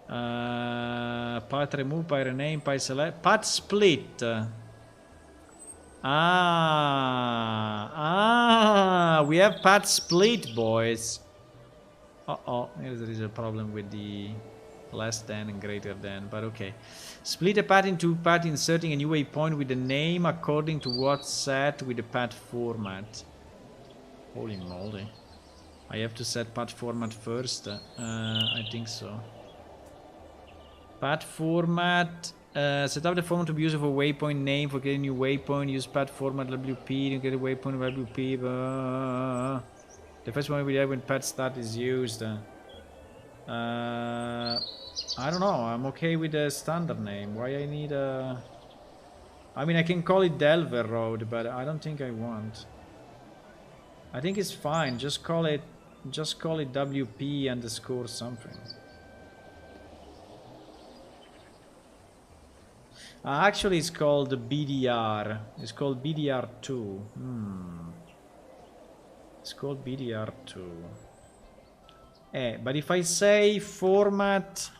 Path remove, path rename, path select, path split. We have path split, boys. There is a problem with the less than and greater than, but okay. Split a path into path, inserting a new waypoint with the name according to what's set with the path format. Holy moly. I have to set path format first. I think so. Path format, set up the format to be used for waypoint name, for getting new waypoint, use path format WP to get a waypoint WP. The first one we have when path start is used. I don't know, I'm okay with the standard name. Why I need a... I mean, I can call it Delver Road, but I don't think I want. I think it's fine, just call it WP underscore something. Actually, it's called BDR. It's called BDR2. It's called BDR2. But if I say format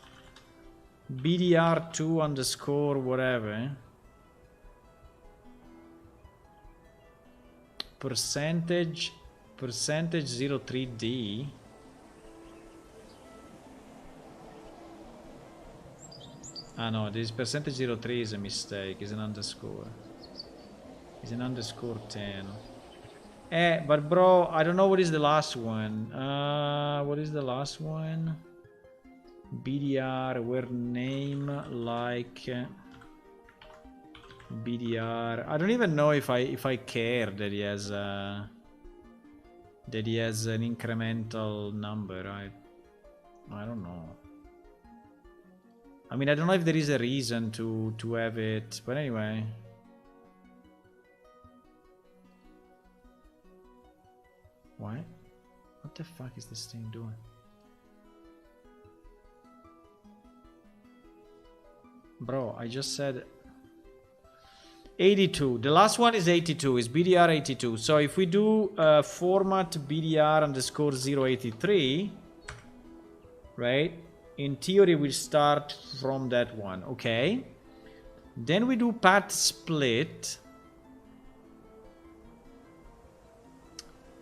BDR2 underscore whatever, percentage 03D. Ah no, this percentage 03 is a mistake, it's an underscore. It's an underscore 10. But bro, I don't know what is the last one. What is the last one? BDR, where name like BDR. I don't even know if I care that he has an incremental number. I don't know. I mean, I don't know if there is a reason to have it, but anyway. Why? What the fuck is this thing doing? Bro, I just said 82. The last one is 82, is BDR 82. So if we do format BDR underscore 083, right? In theory, we start from that one, okay? Then we do path split.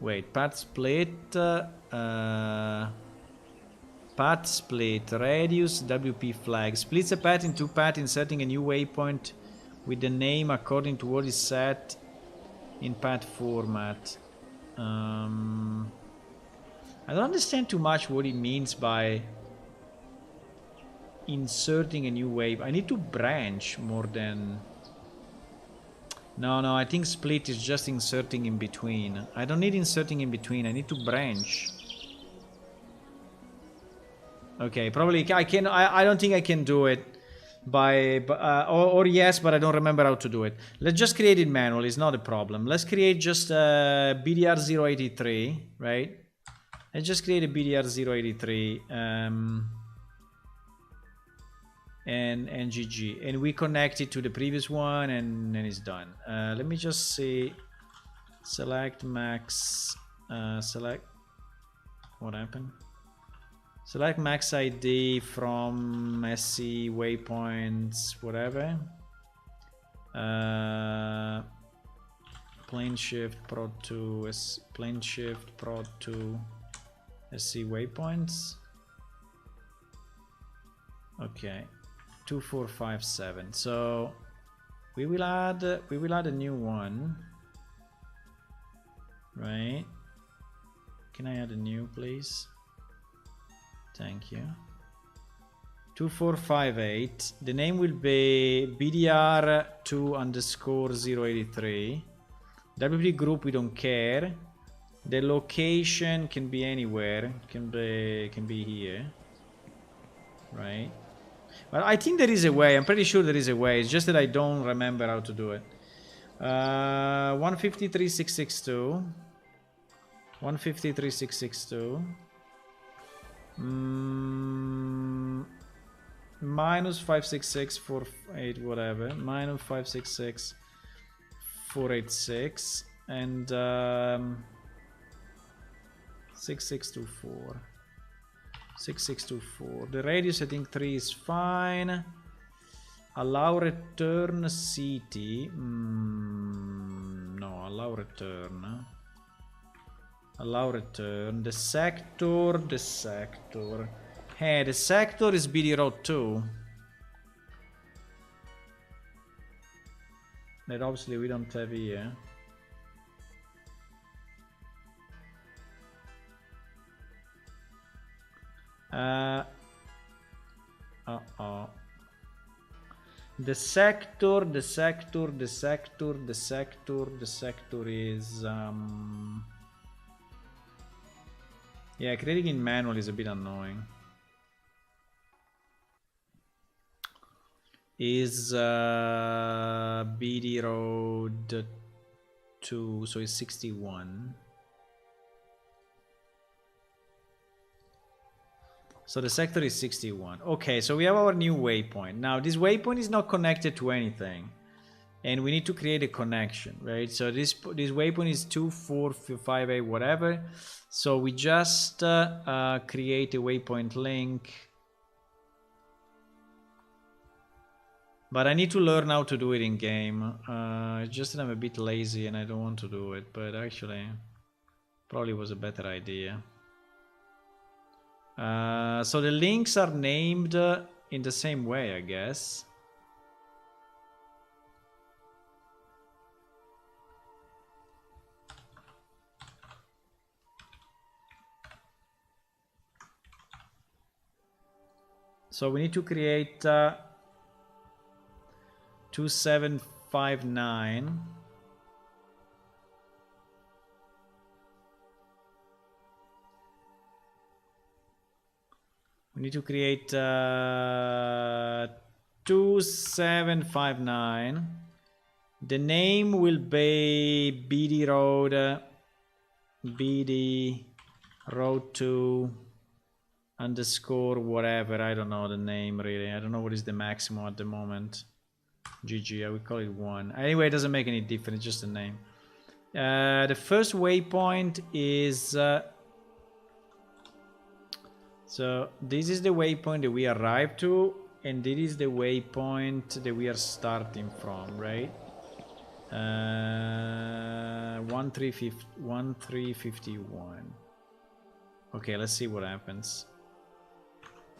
Wait, path split, path split, radius, WP flag. Splits a path into path, inserting a new waypoint with the name according to what is set in path format. I don't understand too much what it means by inserting a new wave. I need to branch more than... No, I think split is just inserting in between. I don't need inserting in between, I need to branch. Okay, probably I can. I don't think I can do it by... or yes, but I don't remember how to do it. Let's just create it manually, it's not a problem. Let's create just BDR083, right? Let's just create a BDR083. And GG, and we connect it to the previous one, and then it's done. Let me just see. Select max. Select. What happened? Select max ID from SC waypoints, whatever. Plane shift prod 2 plane shift prod 2 SC waypoints. Okay. 2457. So We will add a new one. Right? Can I add a new, please? Thank you. 2458. The name will be BDR2_083. WP group, we don't care. The location can be anywhere. Can be here. Right? But I think there is a way. I'm pretty sure there is a way. It's just that I don't remember how to do it. 153.662. 153.662. Minus 566.48, whatever. Minus 566.486. And 6624. 6624. The radius, I think 3 is fine. Allow return city. No, allow return. Allow return. The sector. Hey, the sector is BD Road 2. That obviously we don't have here. The sector is yeah, creating in manual is a bit annoying. Is BD Road 2, so it's 61. So the sector is 61. Okay, so we have our new waypoint. Now this waypoint is not connected to anything, and we need to create a connection, right? So this waypoint is 2458 whatever. So we just create a waypoint link. But I need to learn how to do it in game. It's just that I'm a bit lazy and I don't want to do it. But actually, probably was a better idea. So the links are named in the same way, I guess. So we need to create 2759. We need to create 2759. The name will be BD Road 2 underscore whatever. I don't know the name really. I don't know what is the maximum at the moment. GG, I would call it 1. Anyway, it doesn't make any difference, it's just a name. The first waypoint is so this is the waypoint that we arrived to, and this is the waypoint that we are starting from, right? 1351. Okay, let's see what happens.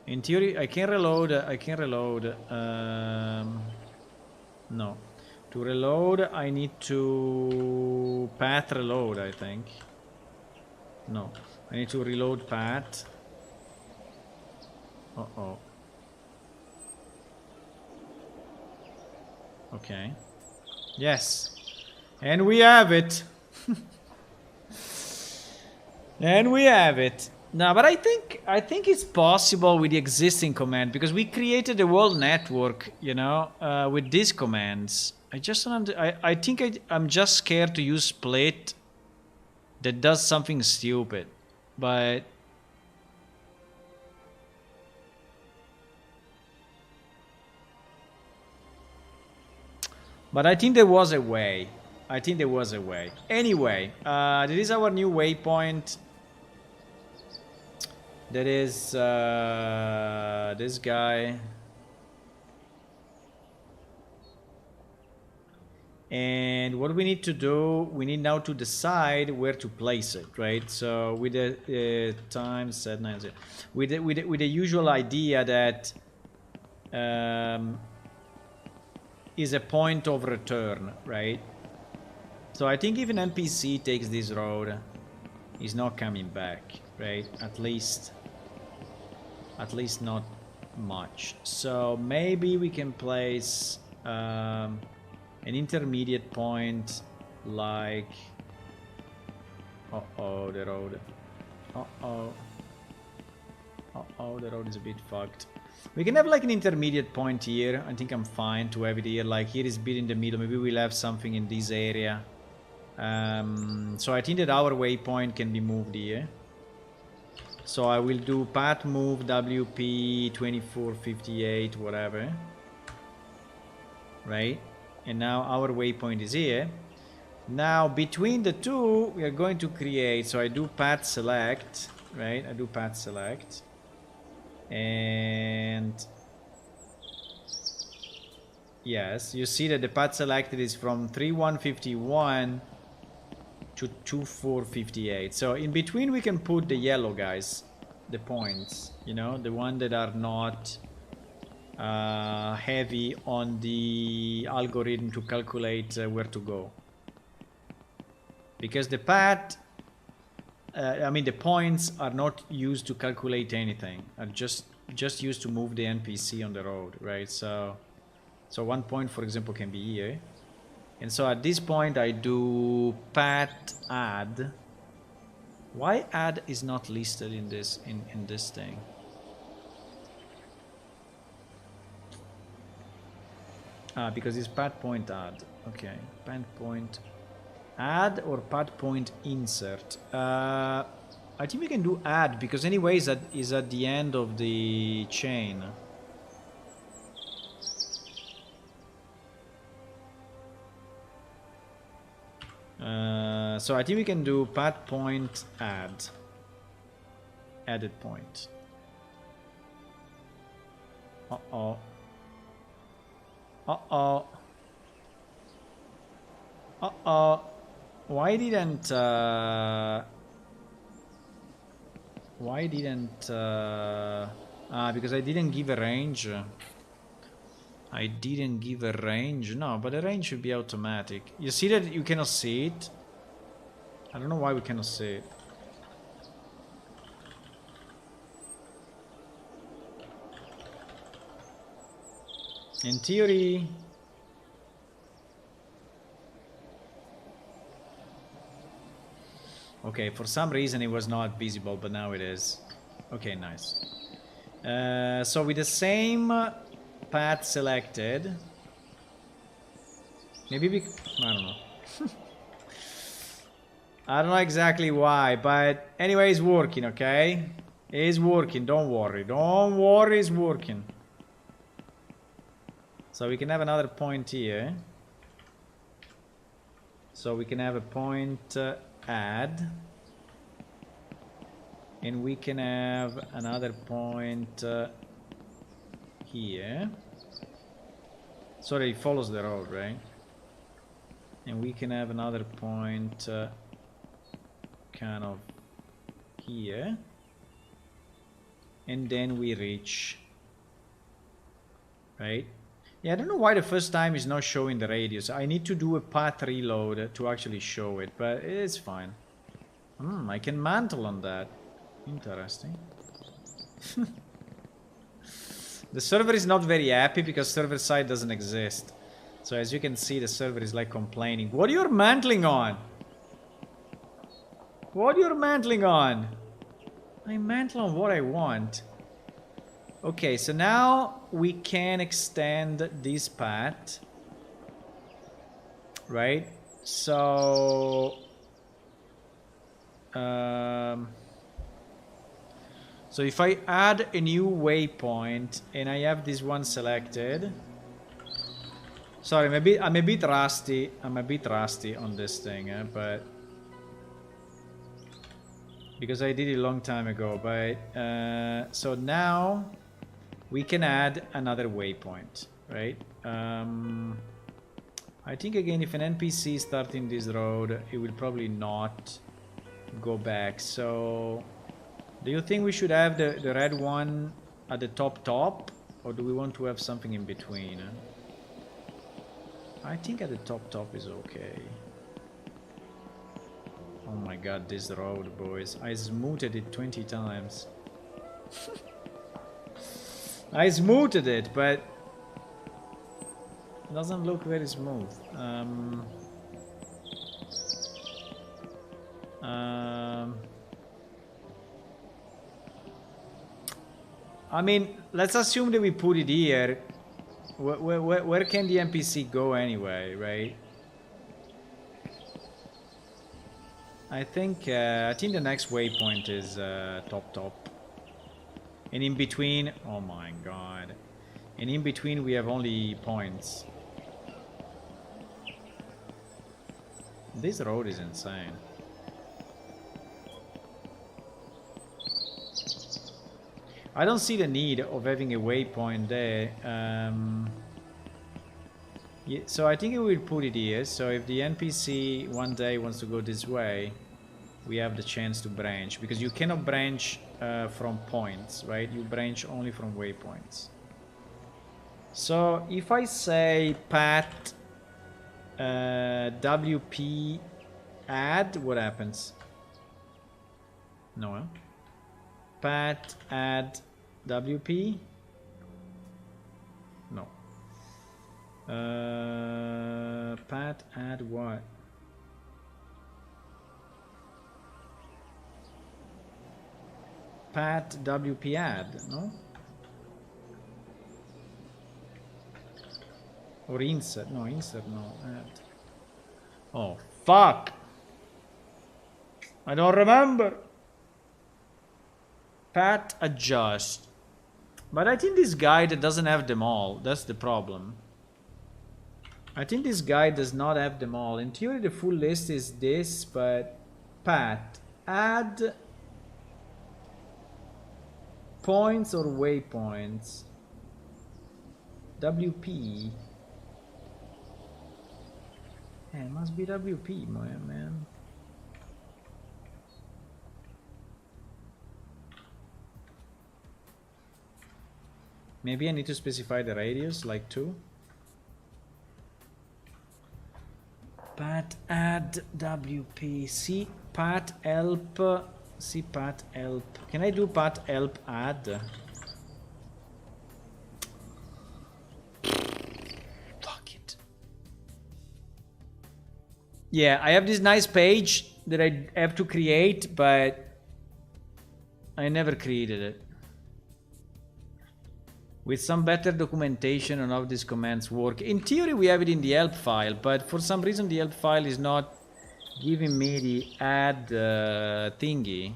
In theory, I can reload. No. To reload, I need to path reload, I think. No. I need to reload path. Uh-oh. Okay. Yes. And we have it. And we have it. No, but I think it's possible with the existing command, because we created the whole network, you know, with these commands. I think I'm just scared to use split that does something stupid, but I think there was a way. Anyway, this is our new waypoint. That is this guy. And what we need to do, we need now to decide where to place it, right? So with the time set 90, with the usual idea that is a point of return, right? So I think if an NPC takes this road, he's not coming back, right? At least not much. So maybe we can place an intermediate point, like uh-oh, the road. Uh-oh, the road is a bit fucked. We can have like an intermediate point here. I think I'm fine to have it here. Like here is a bit in the middle. Maybe we'll have something in this area. So I think that our waypoint can be moved here. So I will do path move WP 2458, whatever. Right? And now our waypoint is here. Now between the two, we are going to create. So I do path select, right? I do path select. And yes, you see that the path selected is from 3151 to 2458. So in between we can put the yellow guys, the points, you know, the one that are not heavy on the algorithm to calculate where to go. Because the path, I mean the points are not used to calculate anything, are just used to move the NPC on the road, right? So 1 point, for example, can be here. And so at this point I do path add. Why add is not listed in this in this thing? Because it's path point add. Okay, path point add or path point insert. I think we can do add because anyways that is at the end of the chain. So I think we can do path point add. Added point. Uh-oh. Uh-oh. Uh-oh. Why didn't because I didn't give a range. I didn't give a range. No, but the range should be automatic. You see that you cannot see it? I don't know why we cannot see it. In theory... Okay, for some reason it was not visible, but now it is. Okay, nice. So with the same path selected, maybe we... I don't know. I don't know exactly why, but anyway, it's working, okay? It's working, don't worry. Don't worry, it's working. So we can have another point here. So we can have a point add. And we can have another point here. So that it follows the road, right? And we can have another point kind of here. And then we reach. Right? Yeah, I don't know why the first time is not showing the radius. I need to do a path reload to actually show it, but it's fine. I can mantle on that. Interesting. The server is not very happy because server side doesn't exist. So as you can see, the server is like complaining. What are you mantling on? What are you mantling on? I mantle on what I want. Okay, so now we can extend this path. Right? So... so if I add a new waypoint and I have this one selected... Sorry, I'm a bit rusty. I'm a bit rusty on this thing, but... Because I did it a long time ago, but... so now... we can add another waypoint, right? I think again, if an NPC is starting this road, it will probably not go back. So, do you think we should have the red one at the top, or do we want to have something in between? I think at the top is okay. Oh my god, this road, boys. I smoothed it 20 times. I smoothed it, but it doesn't look very smooth. I mean, let's assume that we put it here. Where can the NPC go anyway, right? I think the next waypoint is top. And in between, oh my god. And in between we have only points. This road is insane. I don't see the need of having a waypoint there. Yeah, so I think we will put it here. So if the NPC one day wants to go this way, we have the chance to branch. Because you cannot branch from points, right? You branch only from waypoints. So if I say pat WP add, what happens? No, huh? Pat add WP? No. Pat add what? Pat WP add, no? Or insert, no, add. Oh, fuck! I don't remember. Pat adjust. But I think this guide doesn't have them all. That's the problem. I think this guide does not have them all. In theory, the full list is this, but pat add points or waypoints. WP. Yeah, it must be WP, my man. Maybe I need to specify the radius, like 2. Pat add WP. See pat help. See pat help. Can I do pat help add? Fuck it. Yeah, I have this nice page that I have to create, but I never created it. With some better documentation on how these commands work. In theory, we have it in the help file, but for some reason the help file is not giving me the add thingy.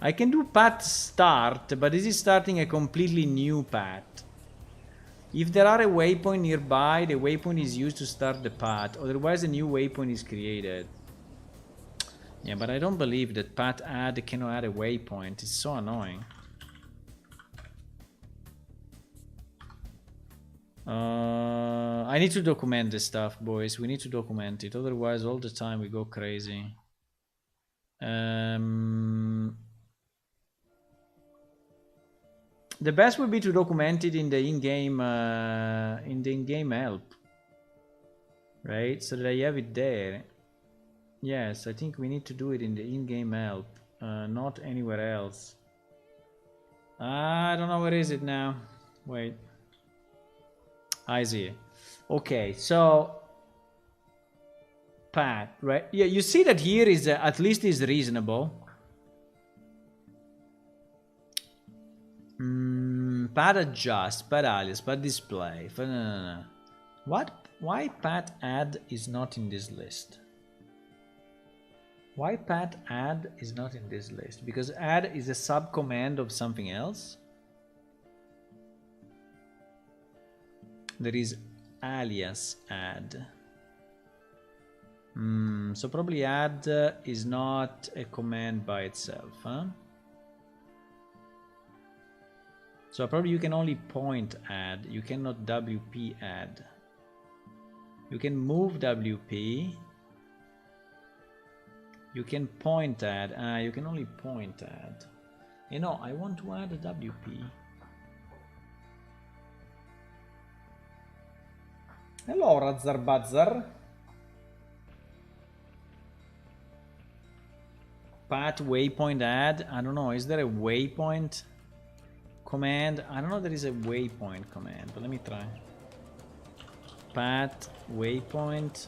I can do pat start, but this is starting a completely new path. If there are a waypoint nearby, the waypoint is used to start the path. Otherwise, a new waypoint is created. Yeah, but I don't believe that path add cannot add a waypoint. It's so annoying. I need to document this stuff, boys. We need to document it. Otherwise, all the time we go crazy. The best would be to document it in the in-game help, right? So that I have it there. Yes, I think we need to do it in the in-game help, not anywhere else. I don't know where is it now. Wait. I see it. Okay, so pat, right? Yeah, you see that here is at least is reasonable. Pat adjust, pat alias, pat display. No. What? Why pat add is not in this list? Why pat add is not in this list? Because add is a subcommand of something else. There is alias add. So probably add is not a command by itself, huh? So probably you can only point add, you cannot WP add. You can move WP, You can point at. You can only point at. You know, I want to add a WP. Hello, Razzarbazzer. Path waypoint add. I don't know. Is there a waypoint command? I don't know. There is a waypoint command, but let me try. Path waypoint.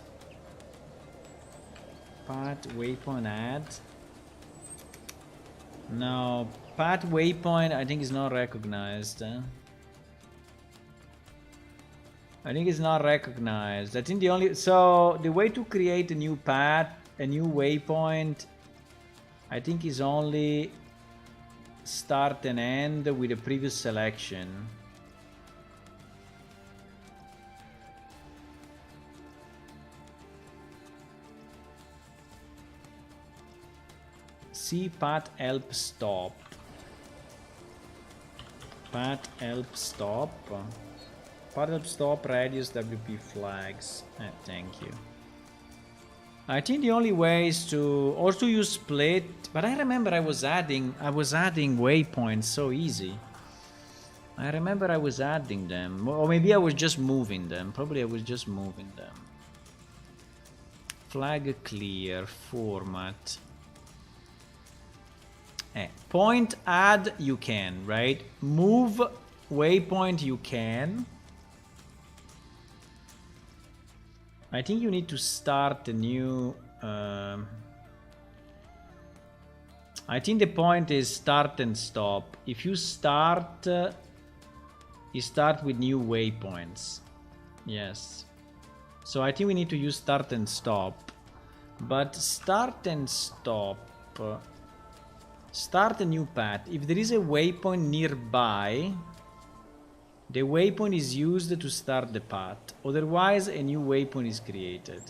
Path waypoint add. No, path waypoint I think is not recognized. I think it's not recognized. I think the only so the way to create a new path, a new waypoint, I think is only start and end with a previous selection. See path help stop. Path help stop. Path help stop radius WP flags. Thank you. I think the only way is to also use split, but I remember I was adding waypoints so easy. I remember I was adding them, or maybe I was just moving them. Probably I was just moving them. Flag clear format. Point add you can, right? Move waypoint you can. I think you need to start a new I think the point is start and stop. If you start you start with new waypoints. Yes. So I think we need to use start and stop. But start and stop start a new path. If there is a waypoint nearby, the waypoint is used to start the path. Otherwise, a new waypoint is created.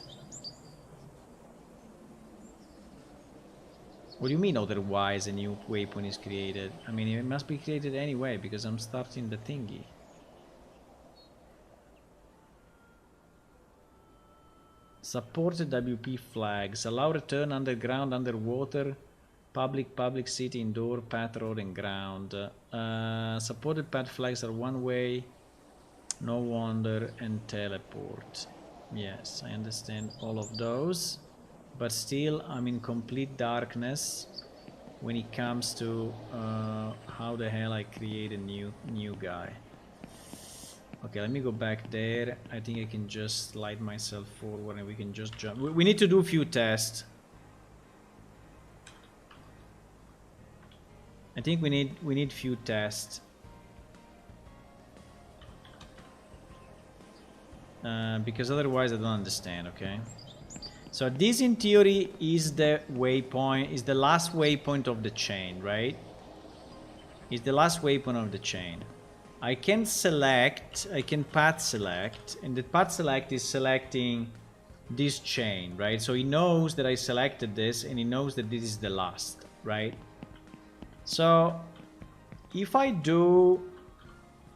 What do you mean otherwise a new waypoint is created? I mean, it must be created anyway because I'm starting the thingy. Supported WP flags. Allow return underground, underwater. Public, city, indoor, path, road, and ground. Supported path flags are one way, no wander, and teleport. Yes, I understand all of those. But still, I'm in complete darkness when it comes to how the hell I create a new guy. Okay, let me go back there. I think I can just slide myself forward and we can just jump. We need to do a few tests. I think we need few tests because otherwise I don't understand. Okay, so this in theory is the waypoint, is the last waypoint of the chain, right? Is the last waypoint of the chain. I can select, I can path select, and the path select is selecting this chain, right? So he knows that I selected this and he knows that this is the last, right? So if I do,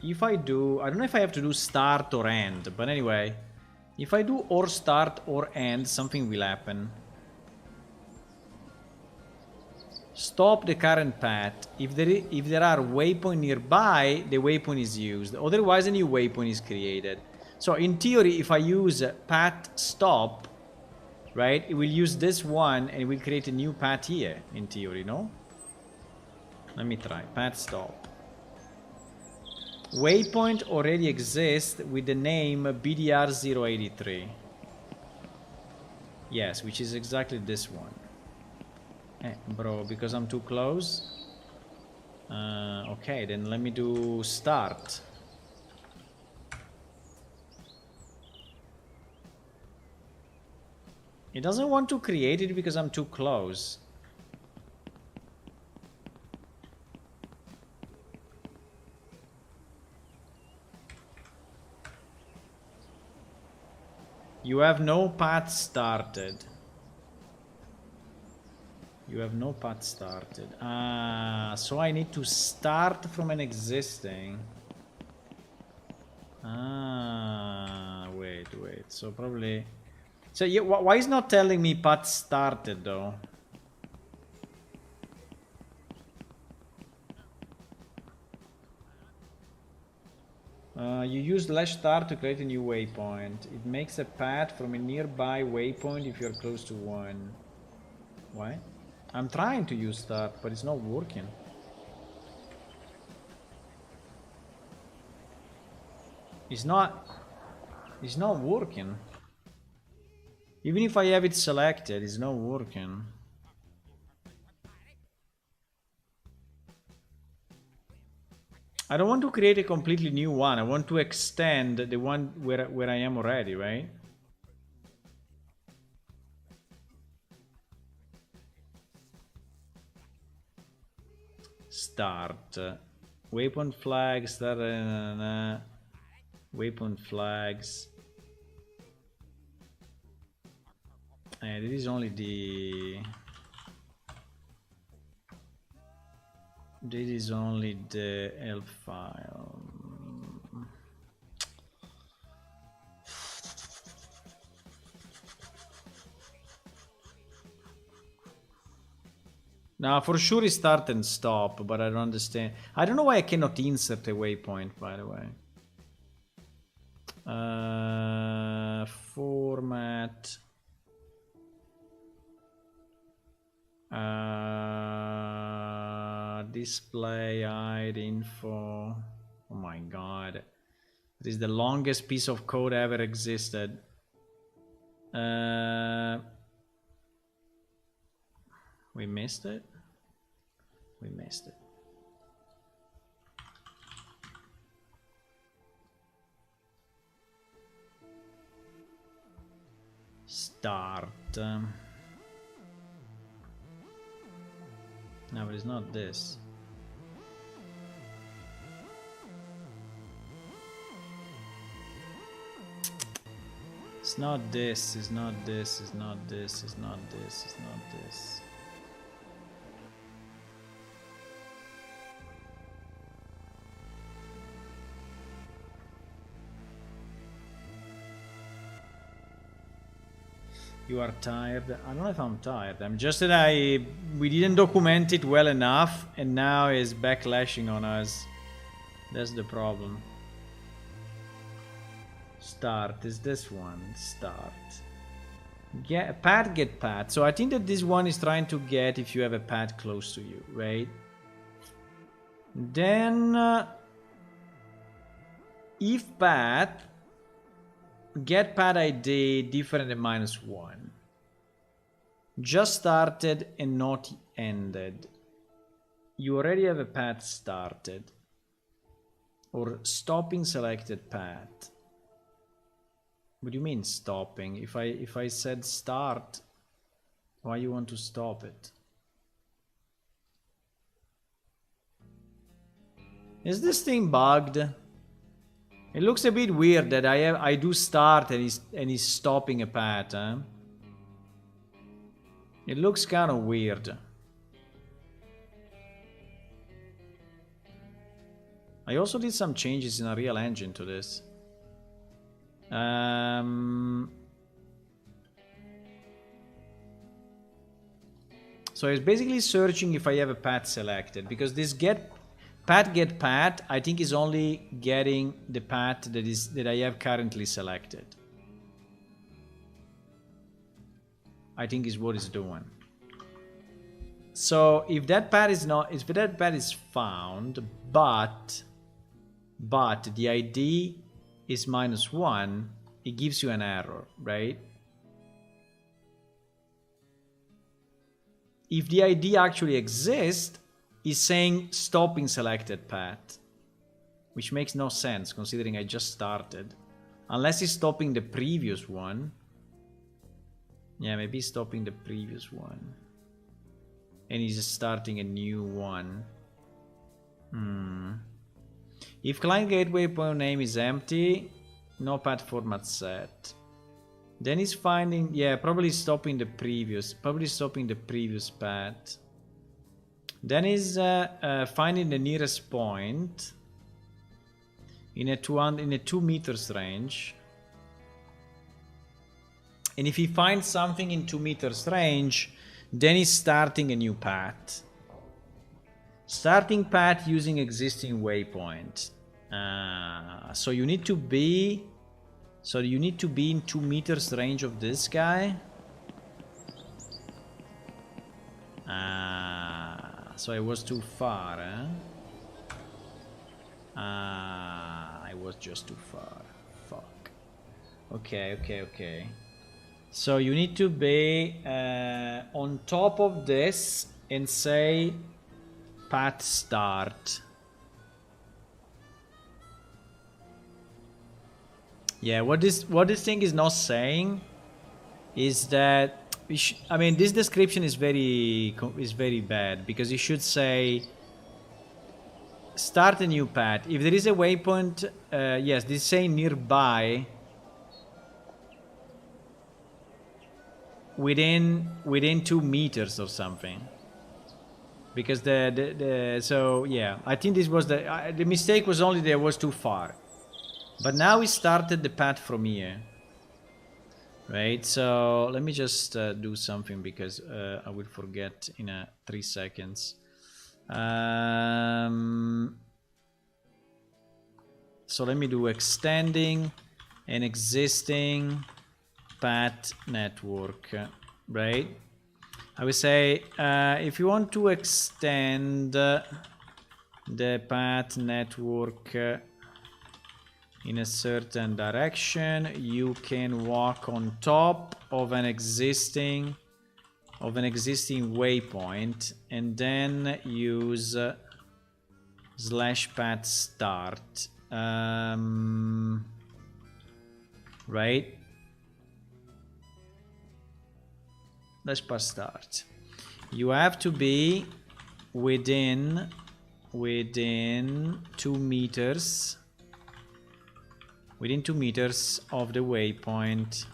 I don't know if I have to do start or end, but anyway, if I do or start or end, something will happen. Stop the current path. If there are waypoint nearby, the waypoint is used. Otherwise, a new waypoint is created. So in theory, if I use path stop, right, it will use this one and it will create a new path here, in theory, no? Let me try. Path stop. Waypoint already exists with the name BDR083. Yes, which is exactly this one. Bro, because I'm too close. Okay, then let me do start. It doesn't want to create it because I'm too close. You have no path started. You have no path started. So I need to start from an existing. Wait. So probably. So yeah, why is not telling me path started though? use /start to create a new waypoint. It makes a path from a nearby waypoint if you're close to one. What? I'm trying to use start, but it's not working. It's not working. Even if I have it selected, it's not working. I don't want to create a completely new one. I want to extend the one where I am already, right? Start. Waypoint flags. Waypoint flags. And it is only the... This is only the help file. Now, for sure it's start and stop, but I don't understand. I don't know why I cannot insert a waypoint, by the way. Format. Display hide info. Oh my god. This is the longest piece of code ever existed. We missed it. We missed it. Start. No, but it's not this. It's not this, it's not this, it's not this, it's not this, it's not this. You are tired? I don't know if I'm tired. I'm just that we didn't document it well enough and now it's backlashing on us. That's the problem. Start is this one. Start. Get path. So I think that this one is trying to get if you have a path close to you, right? Then if path, get path ID different than -1. Just started and not ended. You already have a path started. Or stopping selected path. What do you mean stopping? If I said start, why you want to stop it? Is this thing bugged? It looks a bit weird that I do start and he's stopping a path, huh? It looks kind of weird. I also did some changes in Unreal Engine to this. So it's basically searching if I have a path selected, because this get path I think is only getting the path that I have currently selected. I think is what it's doing. So if that path is not, if that path is found, but the ID is -1, it gives you an error, right? If the ID actually exists, it's saying stopping selected path, which makes no sense considering I just started. Unless it's stopping the previous one. Yeah, maybe stopping the previous one. And he's starting a new one. If client gateway point name is empty, no path format set. Then he's finding, yeah, probably stopping the previous path. Then he's finding the nearest point in a 2 meters range. And if he finds something in 2 meters range, then he's starting a new path. Starting path using existing waypoint. So you need to be... So you need to be in 2 meters range of this guy. So I was too far, eh? I was just too far. Fuck. Okay. So you need to be on top of this and say path start. Yeah, what this thing is not saying is that I mean, this description is very bad, because you should say start a new path. If there is a waypoint, yes, this say nearby within 2 meters or something. Because so yeah, I think this was the mistake was only that it was too far. But now we started the path from here. Right, so let me just do something, because I will forget in 3 seconds. So let me do extending an existing path network, right? I would say if you want to extend the path network in a certain direction, you can walk on top of an existing waypoint and then use /path start, right? /path start. You have to be within 2 meters. Within 2 meters of the waypoint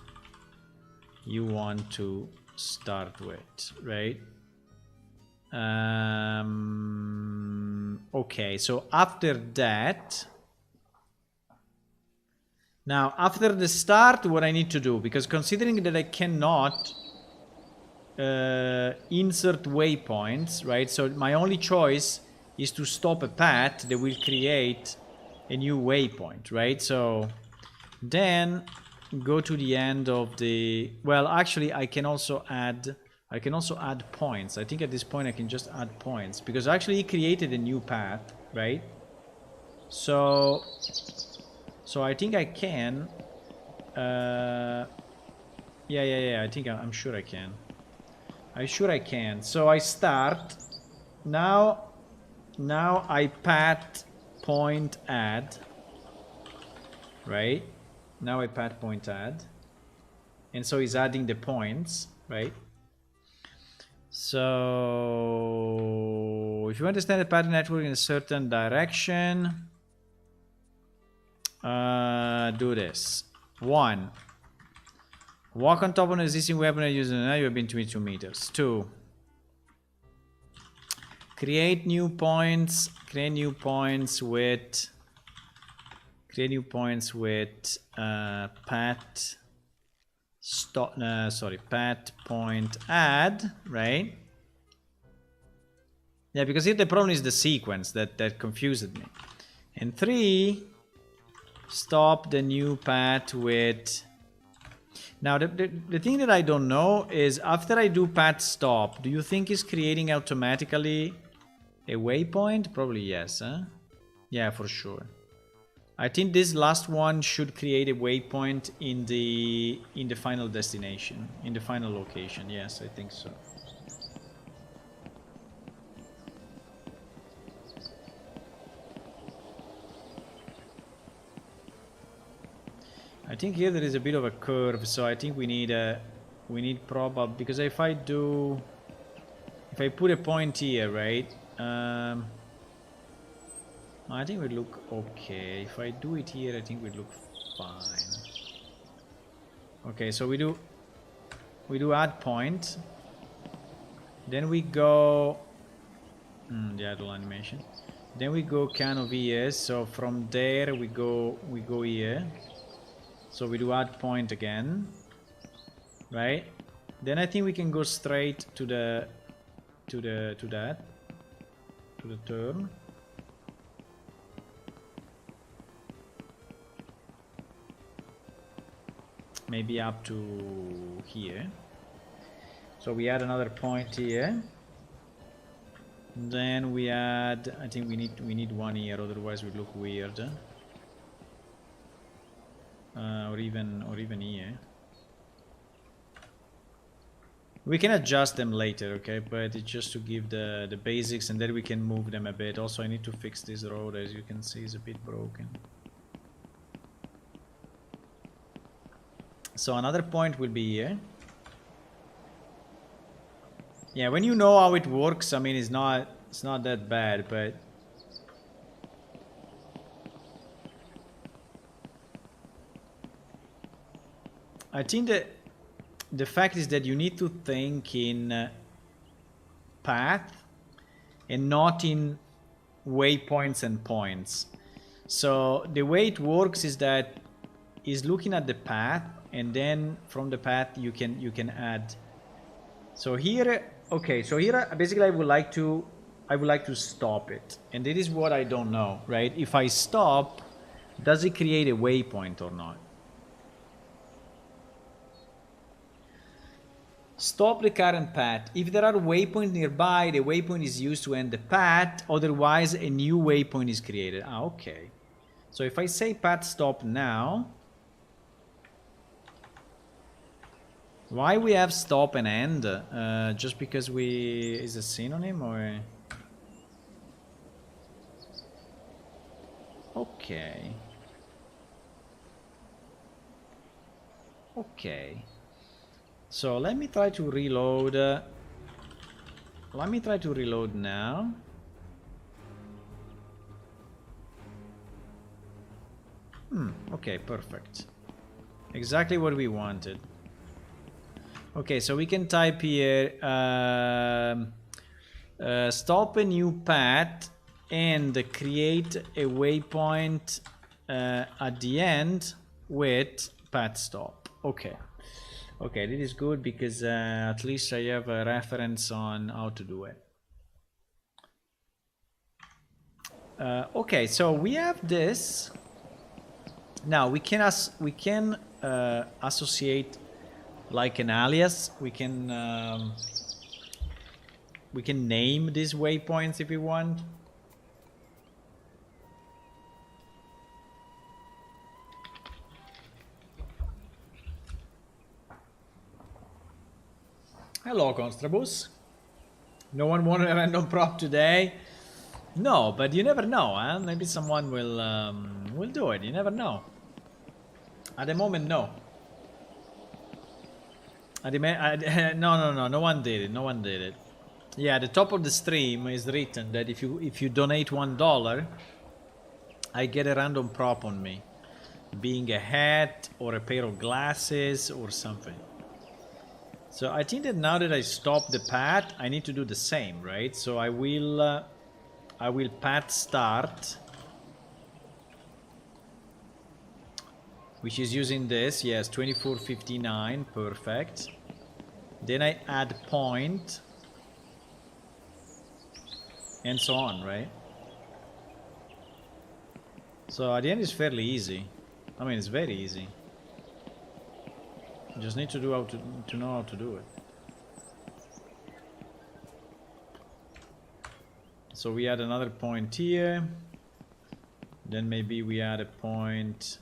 you want to start with, right? Okay, so after that, now after the start, what I need to do, because considering that I cannot insert waypoints, right? So my only choice is to stop a path that will create a new waypoint, right? So then go to the end of the... Well, actually, I can also add points. I think at this point I can just add points, because actually he created a new path, right? So I think I can. Yeah. I'm sure I can. So I start now. I path point add, right? Now I path point add, and so he's adding the points, right? So if you understand the path network in a certain direction, do this. 1, walk on top of an existing weapon and use it. Now you have been 22 meters. 2, create new points with path stop, path point add, right? Yeah, because here the problem is the sequence that confused me. And 3, stop the new path with... Now the thing that I don't know is, after I do path stop, do you think it's creating automatically a waypoint? Probably yes, huh? Yeah, for sure. I think this last one should create a waypoint in the final destination, in the final location. Yes, I think so. I think here there is a bit of a curve, so I think we need probably, because if I put a point here, right? I think it would look okay. If I do it here, I think it would look fine. Okay, so we do add point. Then we go the idle animation. Then we go kind of here. So from there we go here. So we do add point again, right? Then I think we can go straight to the turn. maybe up to here. So we add another point here. Then we add, I think we need one here, otherwise we look weird. Or even here. We can adjust them later, okay? But it's just to give the basics, and then we can move them a bit. Also, I need to fix this road, as you can see, is a bit broken. So another point will be here. Yeah, when you know how it works, I mean, it's not that bad, but I think that the fact is that you need to think in path and not in waypoints and points. So the way it works is that is looking at the path, and then from the path you can add. So here, okay, so here basically I would like to stop it, and that is what I don't know, right? If I stop, does it create a waypoint or not? Stop the current path. If there are waypoints nearby, the waypoint is used to end the path, otherwise a new waypoint is created. Ah, okay. So if I say path stop now, why we have stop and end? Just because is a synonym, or? Okay. Okay. So let me try to reload. Let me try to reload now. Okay, perfect. Exactly what we wanted. Okay, so we can type here stop a new path and create a waypoint at the end with path stop. Okay. Okay, this is good because at least I have a reference on how to do it. Okay, so we have this. Now we can associate like an alias. We can name these waypoints if we want. Hello, Constrabus. No one wanted a random prop today? No, but you never know, huh? Maybe someone will do it. You never know. At the moment, no. At the no one did it. No one did it. Yeah, at the top of the stream is written that if you donate $1, I get a random prop on me, being a hat or a pair of glasses or something. So I think that now that I stop the path, I need to do the same, right? So I will path start, which is using this. Yes, 2459, perfect. Then I add point, and so on, right? So at the end, it's fairly easy. I mean, it's very easy. You just need to know how to do it. So we add another point here. Then maybe we add a point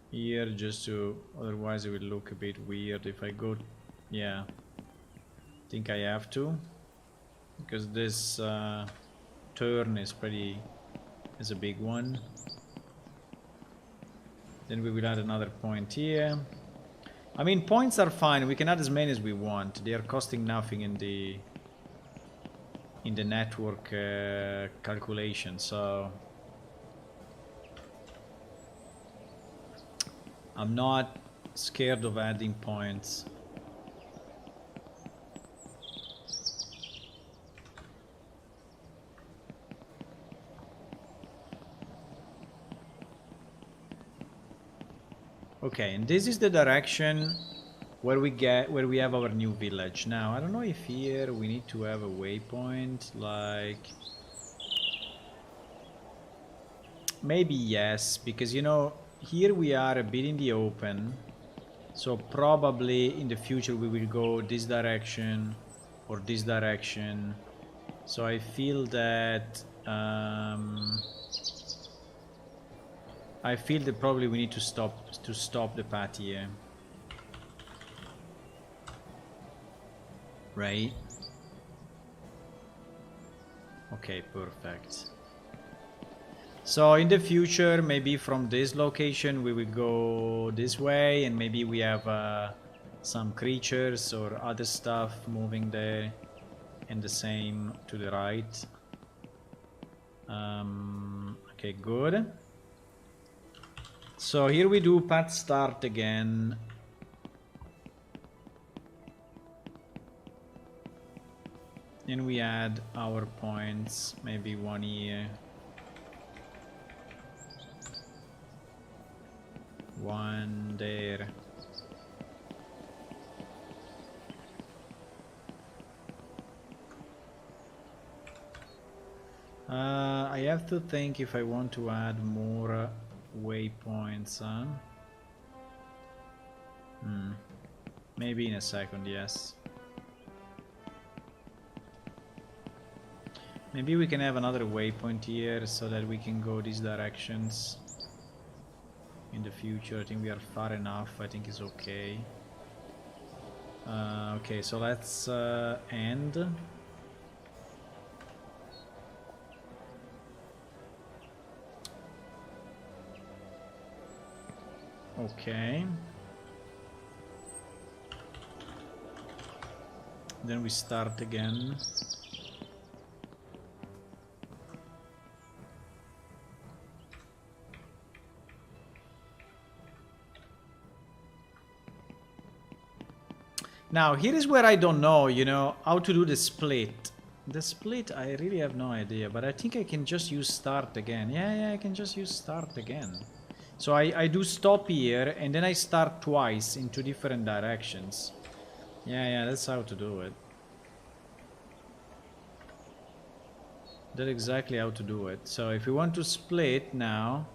here just to, otherwise it will look a bit weird if I go, yeah. I think I have to, because this turn is a big one. Then we will add another point here. I mean, points are fine. We can add as many as we want. They are costing nothing in the network calculation. So I'm not scared of adding points. Okay, and this is the direction where we have our new village. Now, I don't know if here we need to have a waypoint, like maybe yes, because you know, here we are a bit in the open. So probably in the future we will go this direction or this direction. So I feel that probably we need to stop the path here. Right? Okay, perfect. So in the future, maybe from this location we will go this way, and maybe we have some creatures or other stuff moving there, and the same to the right. Okay, good. So here we do path start again. And we add our points, maybe one here. One there. I have to think if I want to add more waypoints, huh? Maybe in a second, yes. Maybe we can have another waypoint here so that we can go these directions in the future. I think we are far enough. I think it's okay. Okay, so let's end. Okay. Then we start again. Now, here is where I don't know, you know, how to do the split. The split, I really have no idea, but I think I can just use start again. Yeah, I can just use start again. So I do stop here, and then I start twice in two different directions. Yeah, that's how to do it. That's exactly how to do it. So if we want to split now...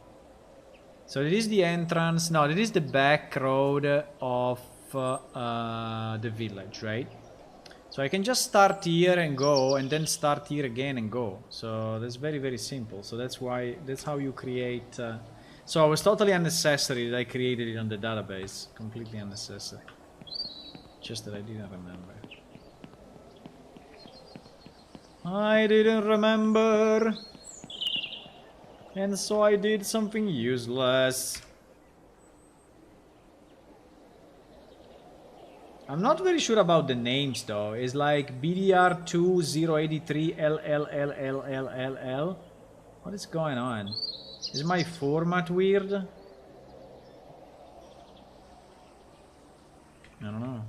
So it is the entrance... No, it is the back road of the village, right? So I can just start here and go, and then start here again and go. So that's very, very simple. So that's how you create... So it was totally unnecessary that I created it on the database. Completely unnecessary. Just that I didn't remember. I didn't remember. And so I did something useless. I'm not very sure about the names though. It's like BDR2083LLLLLLL. What is going on? Is my format weird? I don't know.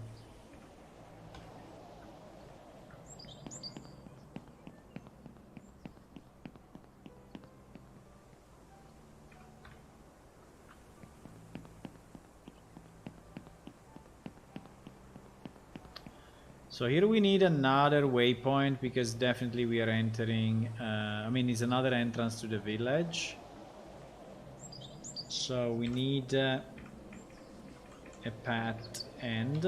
So here we need another waypoint because definitely we are entering, I mean it's another entrance to the village. So we need a path end,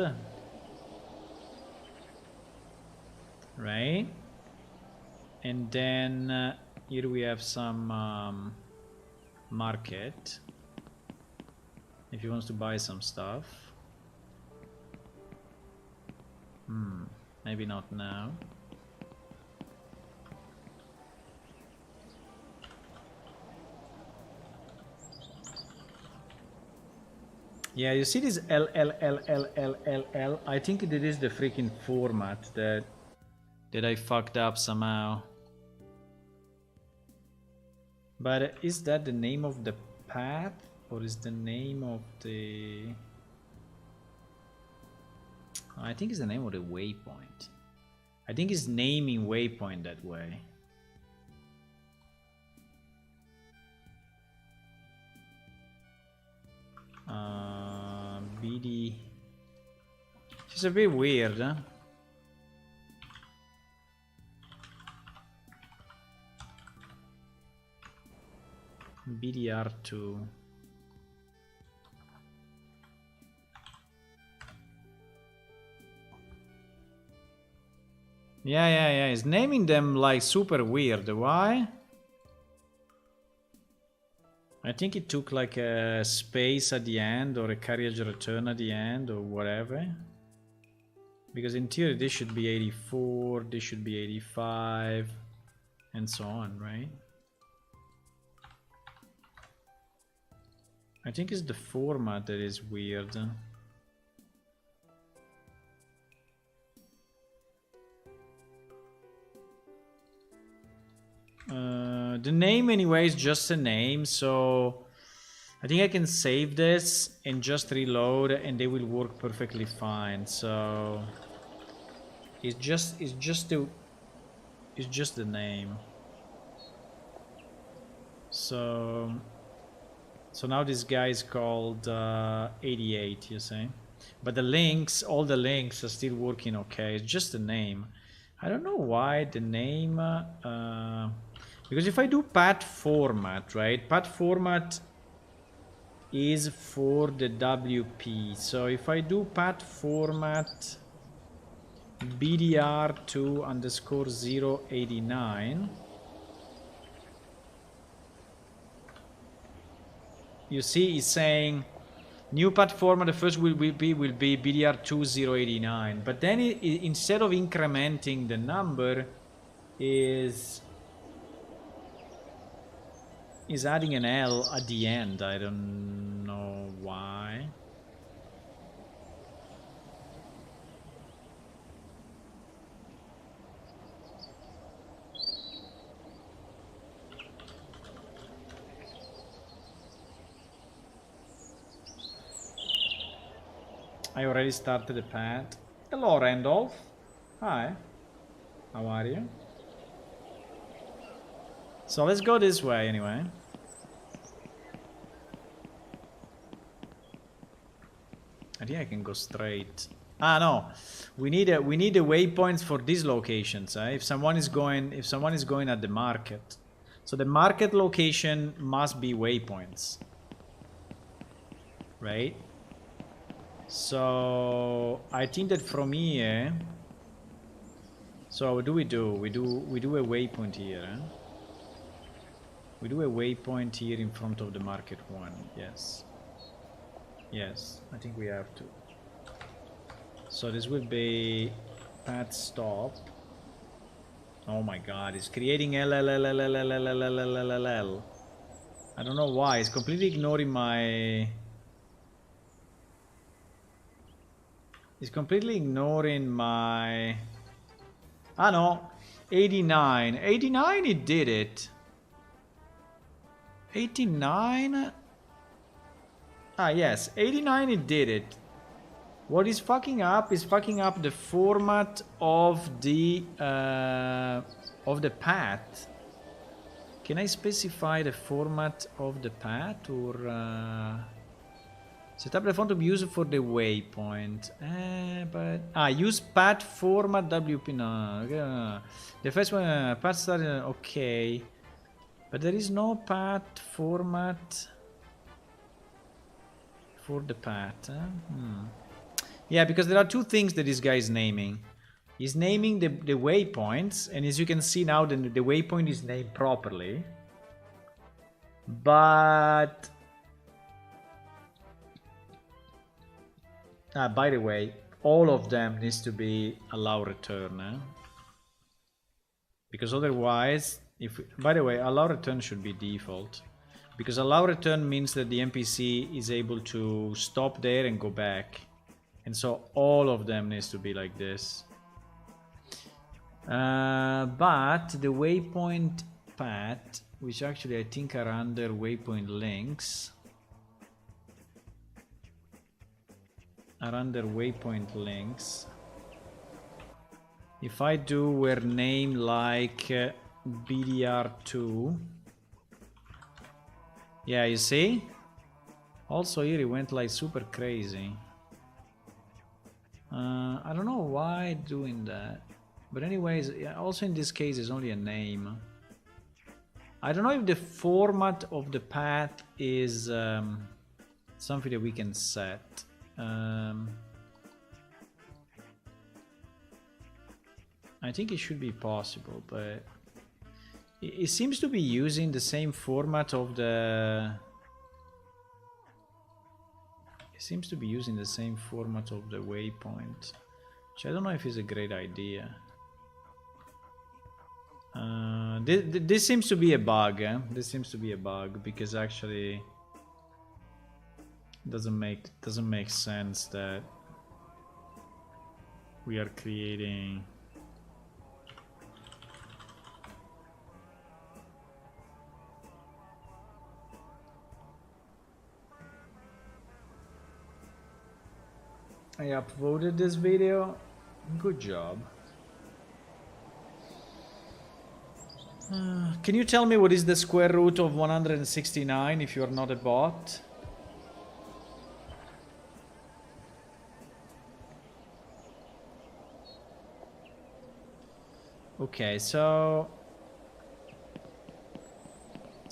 right? And then here we have some market if he wants to buy some stuff. Maybe not now. Yeah, you see this LLLLLLL? I think it is the freaking format that I fucked up somehow. But is that the name of the path or is the name of the... I think it's the name of the waypoint. I think it's naming waypoint that way. BD. It's a bit weird, huh? BDR2. Yeah. He's naming them like super weird. Why? I think it took like a space at the end or a carriage return at the end or whatever. Because in theory this should be 84, this should be 85, and so on, right? I think it's the format that is weird. The name anyway is just a name, so I think I can save this and just reload and they will work perfectly fine. So it's just the name. So now this guy is called 88, you see, but the links, all the links are still working okay. It's just the name. I don't know why the name because if I do path format, right, path format is for the WP. So if I do path format BDR2 underscore 089, you see it's saying new path format, the first will be BDR2089, but then instead of incrementing the number is adding an L at the end. I don't know why. I already started the path. Hello, Randolph. Hi. How are you? So let's go this way anyway. I think I can go straight. Ah no, we need the waypoints for these locations. If someone is going at the market, so the market location must be waypoints, right? So I think that from here. So what do? We do a waypoint here. Eh? We do a waypoint here in front of the market one. Yes. Yes, I think we have to. So this will be path stop. Oh my god, it's creating L. I don't know why, it's completely ignoring my... It's completely ignoring my... Ah no, 89. 89 it did it. 89? Ah yes, 89 it did it. What is fucking up is fucking up the format of the path. Can I specify the format of the path or set up the font to be used for the waypoint? Use path format WP. No, the first one path started. Okay, but there is no path format for the path. Yeah, because there are two things that this guy is naming. He's naming the waypoints, and as you can see now, the waypoint is named properly. But... by the way, all of them needs to be allow return. Because otherwise, by the way, allow return should be default. Because allow return means that the NPC is able to stop there and go back. And so all of them needs to be like this. But the waypoint path, which actually I think are under waypoint links, If I do where name like BDR2, yeah, you see? Also here it went like super crazy. I don't know why doing that, but anyways, also in this case it's only a name. I don't know if the format of the path is something that we can set. I think it should be possible, but it seems to be using the same format of the... It seems to be using the same format of the waypoint, which I don't know if is a great idea. This seems to be a bug, eh? This seems to be a bug, because actually doesn't make sense that we are creating... I uploaded this video. Good job. Can you tell me what is the square root of 169 if you're not a bot? Okay, so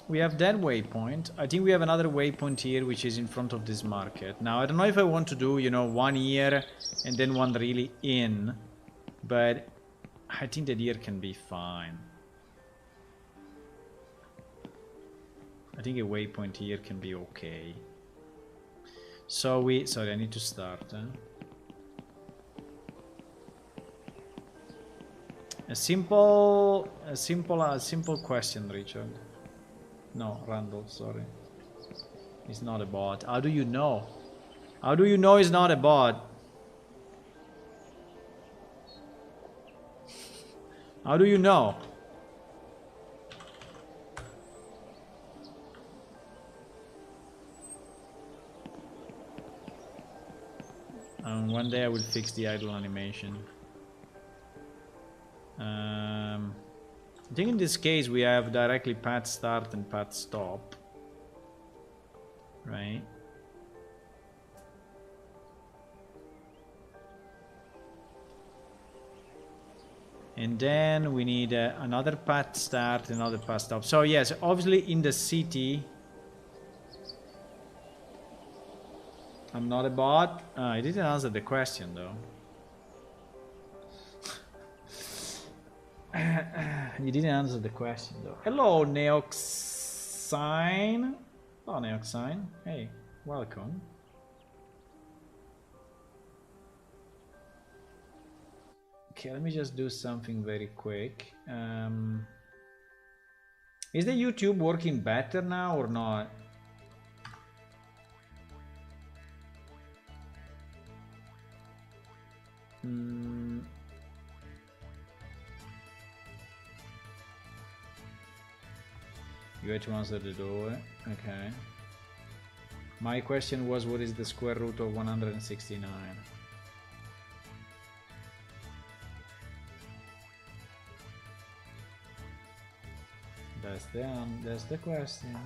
we have that waypoint. I think we have another waypoint here which is in front of this market. Now I don't know if I want to do, you know, one here and then one really in, but I think that here can be fine. I think a waypoint here can be okay. So we... Sorry, I need to start. A simple question, Richard. No, Randall, sorry. He's not a bot. How do you know? How do you know he's not a bot? How do you know? One day I will fix the idle animation. I think in this case we have directly path start and path stop, right? And then we need another path start, another path stop. So yes, obviously in the city, I'm not a bot. I didn't answer the question though. You didn't answer the question though. Hello, Neoxine. Hello, Neoxine. Hey, welcome. Okay, let me just do something very quick. Is the YouTube working better now or not? You had to answer the door. Okay. My question was, what is the square root of 169? That's the question.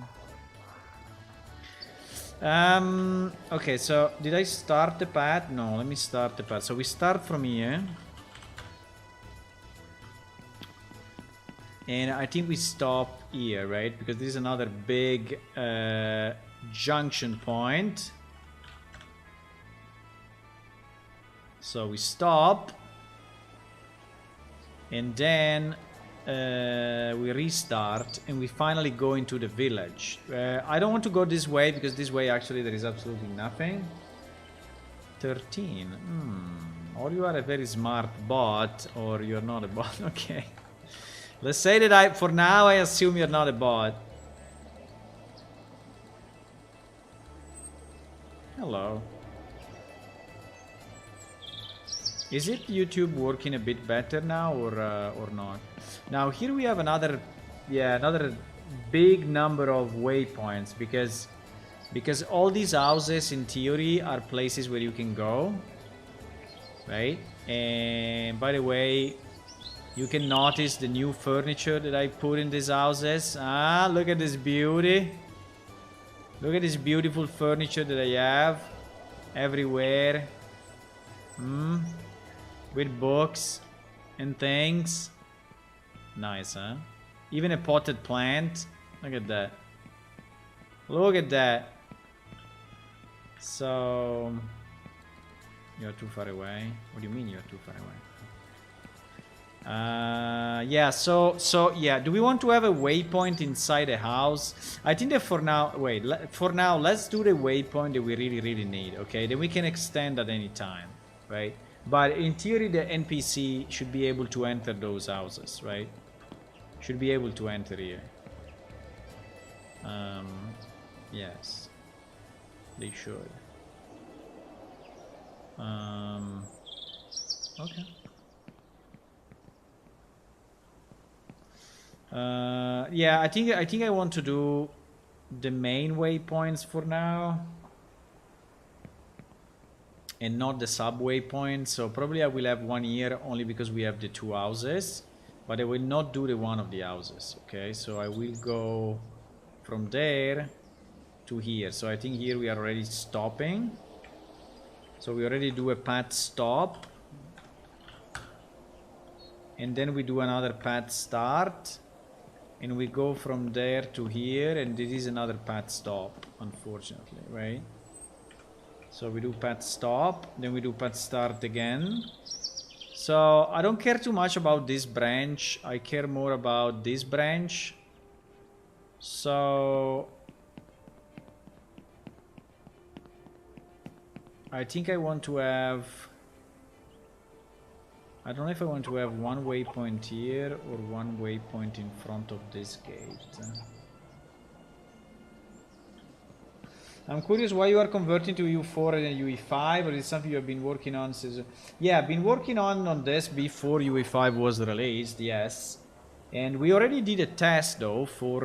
Okay, so did I start the path? No, let me start the path. So we start from here. And I think we stop here, right? Because this is another big junction point. So we stop. And then we restart. And we finally go into the village. I don't want to go this way because this way actually there is absolutely nothing. 13. Or you are a very smart bot or you're not a bot. Okay. Let's say that for now, I assume you're not a bot. Hello. Is it YouTube working a bit better now or not? Now here we have another big number of waypoints because all these houses in theory are places where you can go, right? And by the way, you can notice the new furniture that I put in these houses. Ah, look at this beauty. Look at this beautiful furniture that I have everywhere. With books and things. Nice, huh? Even a potted plant. Look at that. Look at that. So... You're too far away. What do you mean you're too far away? Yeah, so yeah, do we want to have a waypoint inside a house? I think that for now, wait, for now, let's do the waypoint that we really need, okay? Then we can extend at any time, right? But in theory, the NPC should be able to enter those houses, right? Should be able to enter here. Yes, they should. Okay. Yeah, I think I want to do the main waypoints for now, and not the sub waypoints. So probably I will have one here only because we have the two houses, but I will not do the one of the houses. Okay, so I will go from there to here. So I think here we are already stopping. So we already do a path stop, and then we do another path start, and we go from there to here, and this is another path stop, unfortunately, right? So we do path stop, then we do path start again. So I don't care too much about this branch, I care more about this branch. So I think I want to have, I don't know if I want to have one waypoint here or one waypoint in front of this gate. I'm curious why you are converting to UE4 and UE5, or is it something you have been working on since... Yeah, I've been working on this before UE5 was released, yes. And we already did a test though for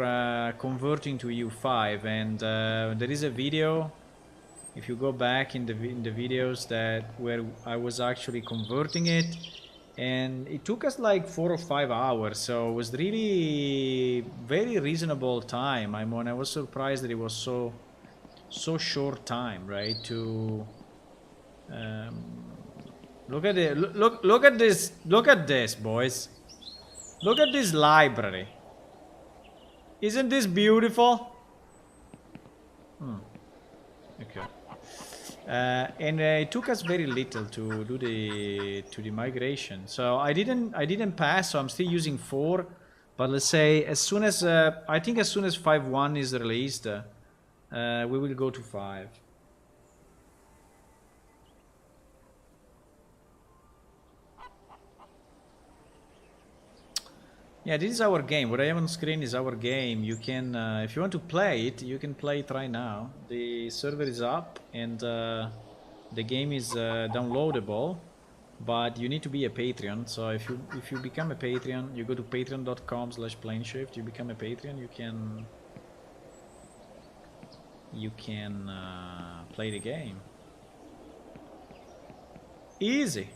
converting to UE5, and there is a video, if you go back in the videos, that where I was actually converting it, and it took us like 4 or 5 hours, so it was really very reasonable time. I mean, I was surprised that it was so short time, right? To look at it, look at this, boys. Look at this library. Isn't this beautiful? Okay. And it took us very little to do the migration. So I didn't pass. So I'm still using 4. But let's say as soon as I think as soon as 5.1 is released, we will go to 5. Yeah, this is our game. What I have on screen is our game. You can, if you want to play it, you can play it right now. The server is up, and the game is downloadable, but you need to be a Patreon. So if you become a Patreon, you go to patreon.com/planeshift. You become a Patreon. You can play the game. Easy.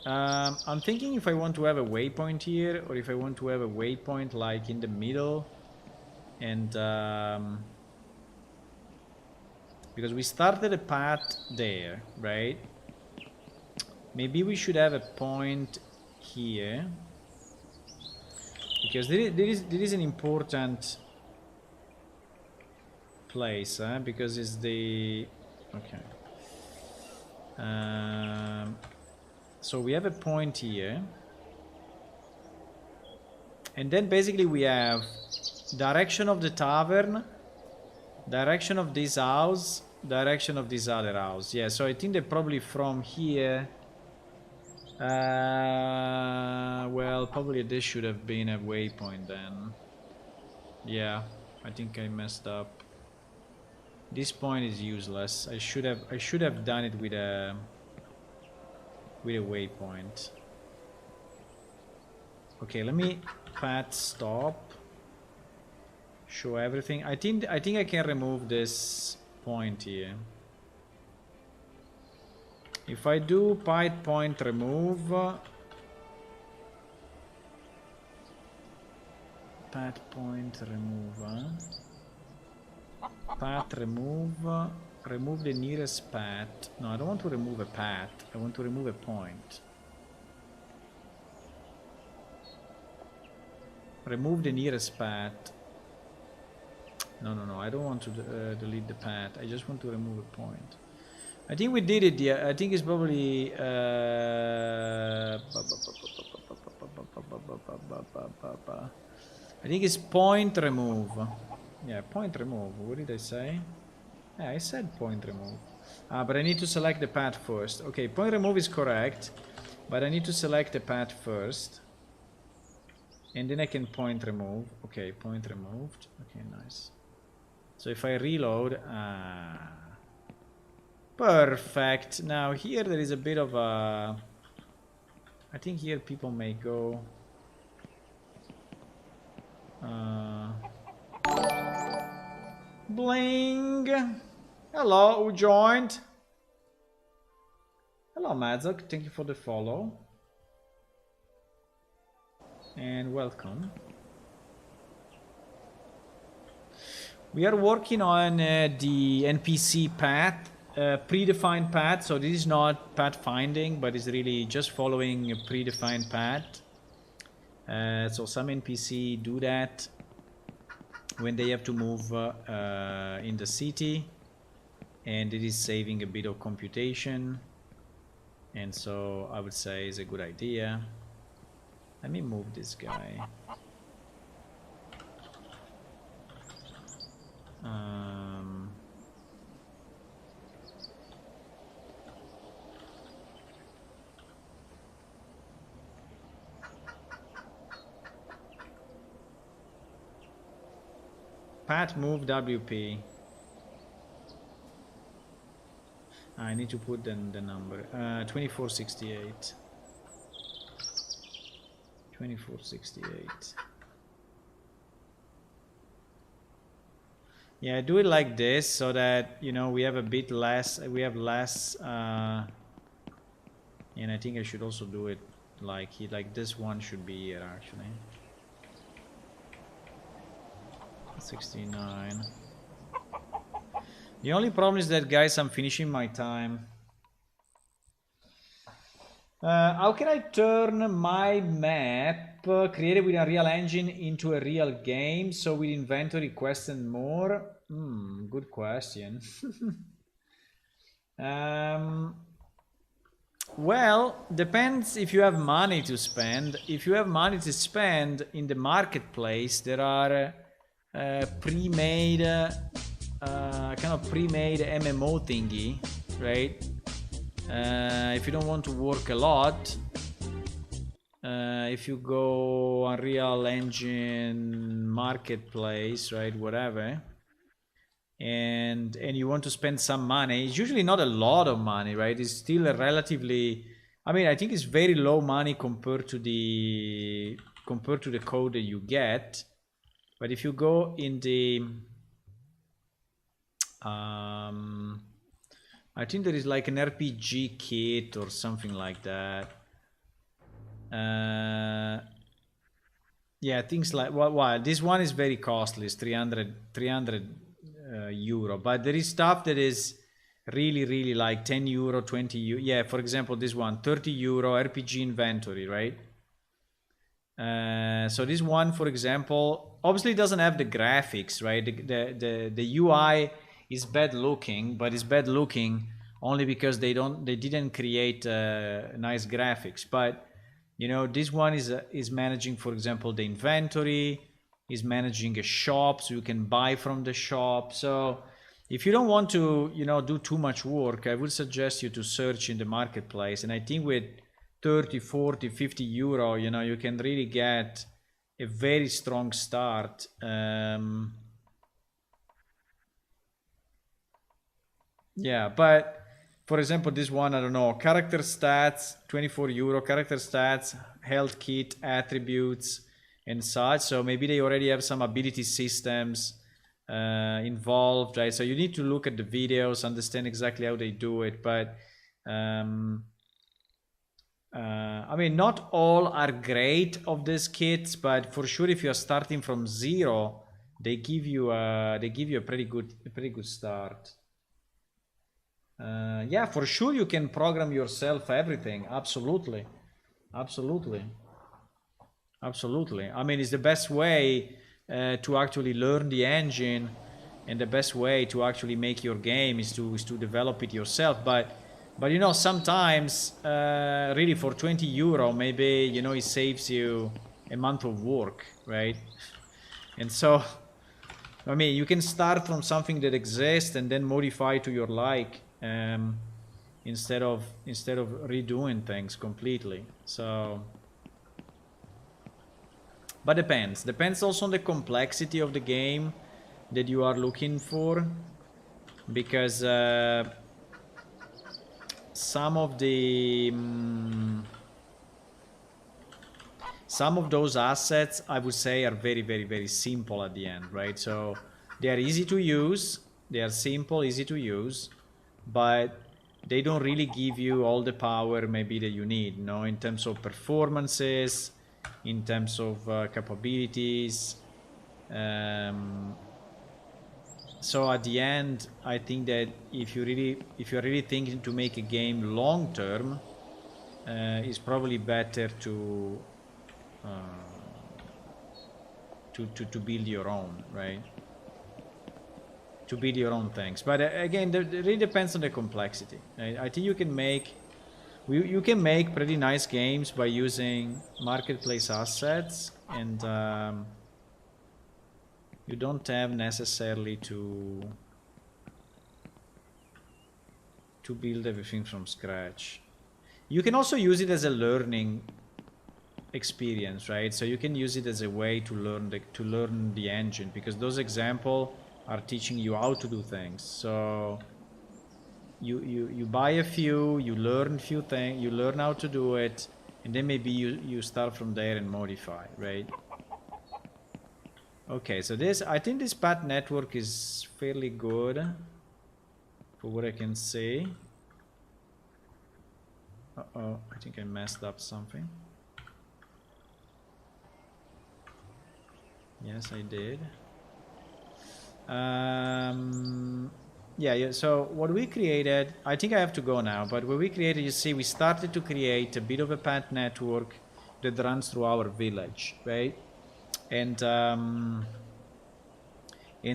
I'm thinking if I want to have a waypoint here, or if I want to have a waypoint like in the middle, and because we started a path there, right? Maybe we should have a point here, because there is an important place, because it's the okay. So we have a point here, and then basically we have direction of the tavern, direction of this house, direction of this other house. Yeah, so I think that probably from here, well, probably this should have been a waypoint then. Yeah, I think I messed up. This point is useless. I should have done it with a waypoint. Okay, let me path stop, show everything. I think I can remove this point here. If I do path point remove, path point remove, path remove, remove the nearest path. No, I don't want to remove a path. I want to remove a point. Remove the nearest path. No. I don't want to delete the path. I just want to remove a point. I think we did it. Yeah, I think it's probably. I think it's point remove. Yeah, point remove. What did I say? Yeah, I said point remove. But I need to select the path first. Okay, point remove is correct, but I need to select the path first. And then I can point remove. Okay, point removed. Okay, nice. So if I reload, perfect. Now here there is a bit of a... I think here people may go... Bling! Hello, who joined? Hello, Madzok. Thank you for the follow. And welcome. We are working on the NPC path, predefined path. So this is not path finding, but it's really just following a predefined path. So some NPC do that when they have to move in the city, and it is saving a bit of computation. And so I would say it's a good idea. Let me move this guy. Pat move WP. I need to put the number. 2468. 2468. Yeah, do it like this so that, you know, we have a bit less, we have less, and I think I should also do it like this one should be here actually. 69. The only problem is that, guys, I'm finishing my time. How can I turn my map created with Unreal Engine into a real game? So with inventory, quests and more? Good question. Well, depends if you have money to spend. If you have money to spend in the marketplace, there are pre-made kind of pre-made MMO thingy, right? If you don't want to work a lot, if you go Unreal Engine Marketplace, right, whatever, and you want to spend some money, it's usually not a lot of money, right? It's still a relatively, I mean, I think it's very low money compared to the code that you get. But if you go in the I think there is like an RPG kit or something like that. Yeah, things like, well, this one is very costly. It's 300 euro, but there is stuff that is really like 10 euro, 20 euro. Yeah, for example, this one, 30 euro RPG inventory, right? So this one, for example, obviously doesn't have the graphics, right? The UI is bad looking, but it's bad looking only because they didn't create nice graphics. But you know, this one is managing, for example, the inventory, is managing a shop, so you can buy from the shop. So if you don't want to, you know, do too much work, I would suggest you to search in the marketplace. And I think with 30, 40, 50 euro, you know, you can really get a very strong start. Yeah, but for example, this one, I don't know, character stats, 24 euro, character stats, health kit, attributes, and such. So maybe they already have some ability systems involved, right? So you need to look at the videos, understand exactly how they do it. But I mean, not all are great of these kits, but for sure, if you are starting from zero, they give you a pretty good start. Yeah, for sure you can program yourself everything. Absolutely. I mean, it's the best way to actually learn the engine, and the best way to actually make your game is to develop it yourself. But But you know, sometimes really for 20 euro, maybe, you know, it saves you a month of work, right? And so, I mean, you can start from something that exists and then modify to your like, instead of redoing things completely. So, but depends also on the complexity of the game that you are looking for, because some of the some of those assets, I would say, are very, very, very simple at the end, right? So they are easy to use, they are simple, easy to use, but they don't really give you all the power maybe that you need, you know, in terms of performances, in terms of capabilities. So at the end, I think that if you're really thinking to make a game long term, it's probably better to build your own, right? To build your own things. But again, it really depends on the complexity. I think you can make pretty nice games by using marketplace assets, and you don't have necessarily to build everything from scratch. You can also use it as a learning experience, right? So you can use it as a way to learn the engine, because those examples are teaching you how to do things. So you buy a few, you learn a few things, you learn how to do it, and then maybe you start from there and modify, right? Okay, so I think this path network is fairly good for what I can see. Uh-oh, I think I messed up something. Yes, I did. Yeah, so what we created, I think I have to go now, but what we created, you see, we started to create a bit of a path network that runs through our village, right? And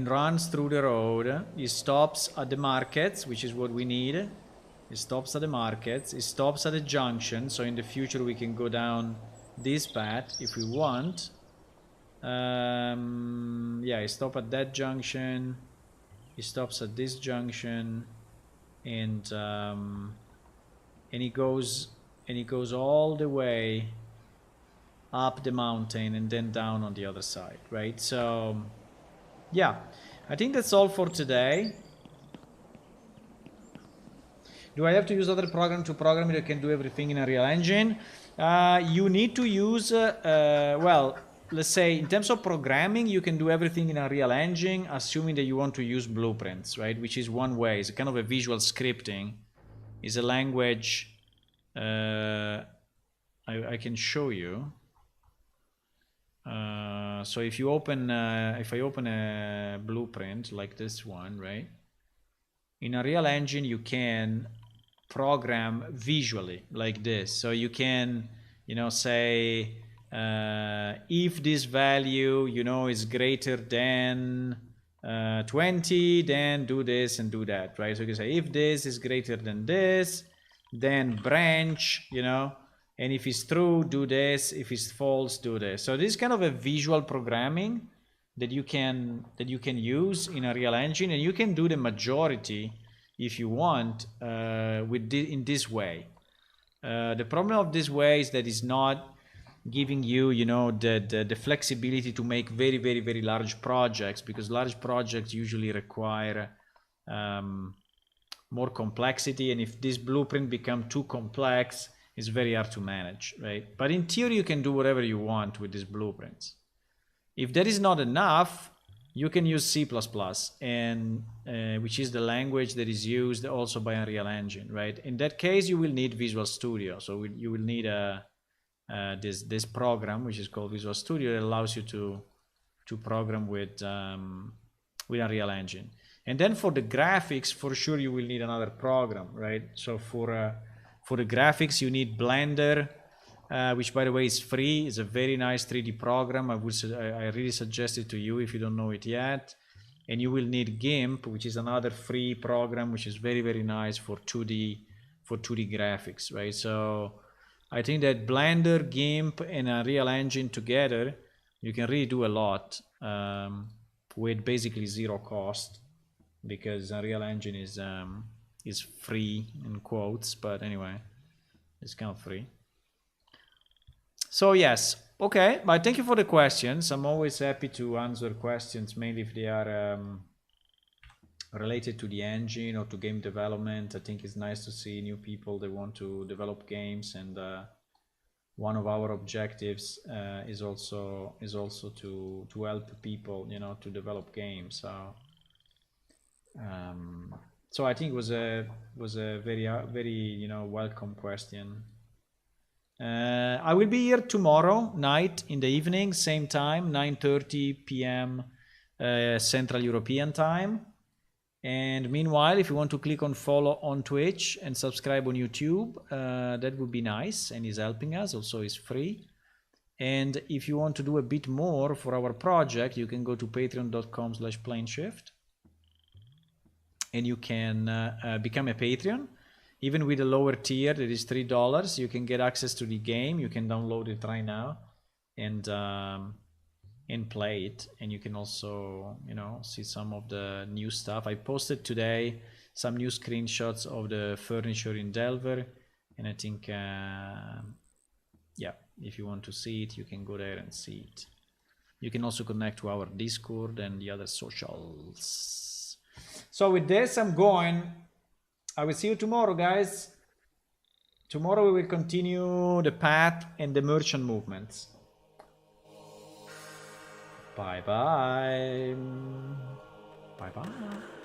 runs through the road. It stops at the markets, which is what we need. It stops at the markets. It stops at the junction, so in the future we can go down this path if we want. Yeah, it stops at that junction. It stops at this junction, and it goes all the way up the mountain and then down on the other side, right? So yeah, I think that's all for today. Do I have to use other program to program it? I can do everything in Unreal Engine. You need to use, well, let's say in terms of programming, you can do everything in Unreal Engine, assuming that you want to use blueprints, right? Which is one way. It's kind of a visual scripting. It's a language. I can show you. So if you open, if I open a blueprint like this one, right? In Unreal Engine, you can program visually like this. So you can, you know, say if this value, you know, is greater than 20, then do this and do that, right? So you can say if this is greater than this, then branch, you know, and if it's true, do this. If it's false, do this. So this is kind of a visual programming that you can use in a Unreal Engine, and you can do the majority if you want in this way. The problem of this way is that it's not giving you, you know, the flexibility to make very, very, very large projects, because large projects usually require more complexity, and if this blueprint become too complex, it's very hard to manage, right? But in theory, you can do whatever you want with these blueprints. If that is not enough, you can use C++, and which is the language that is used also by Unreal Engine, right? In that case, you will need Visual Studio. So you will need this program, which is called Visual Studio, that allows you to program with Unreal Engine. And then for the graphics, for sure, you will need another program, right? So for the graphics, you need Blender, which, by the way, is free. It's a very nice 3D program. I really suggest it to you if you don't know it yet. And you will need GIMP, which is another free program, which is very, very nice for 2D for 2D graphics, right? So I think that Blender, GIMP, and Unreal Engine together, you can really do a lot with basically zero cost, because Unreal Engine is free in quotes, but anyway, it's kind of free. So yes, okay, but thank you for the questions. I'm always happy to answer questions, mainly if they are related to the engine or to game development. I think it's nice to see new people that want to develop games, and one of our objectives is also to help people, you know, to develop games. So I think it was a very you know, welcome question. I will be here tomorrow night in the evening, same time, 9:30 p.m. Central European time. And meanwhile, if you want to click on follow on Twitch and subscribe on YouTube, that would be nice, and is helping us. Also, is free. And if you want to do a bit more for our project, you can go to patreon.com/planeshift, and you can become a Patreon. Even with a lower tier, that is $3, you can get access to the game. You can download it right now and play it. And you can also, you know, see some of the new stuff. I posted today some new screenshots of the furniture in Delver, and I think yeah, if you want to see it, you can go there and see it. You can also connect to our Discord and the other socials. So with this, I'm going. I will see you tomorrow, guys. Tomorrow we will continue the path and the merchant movements. Bye bye. Bye bye.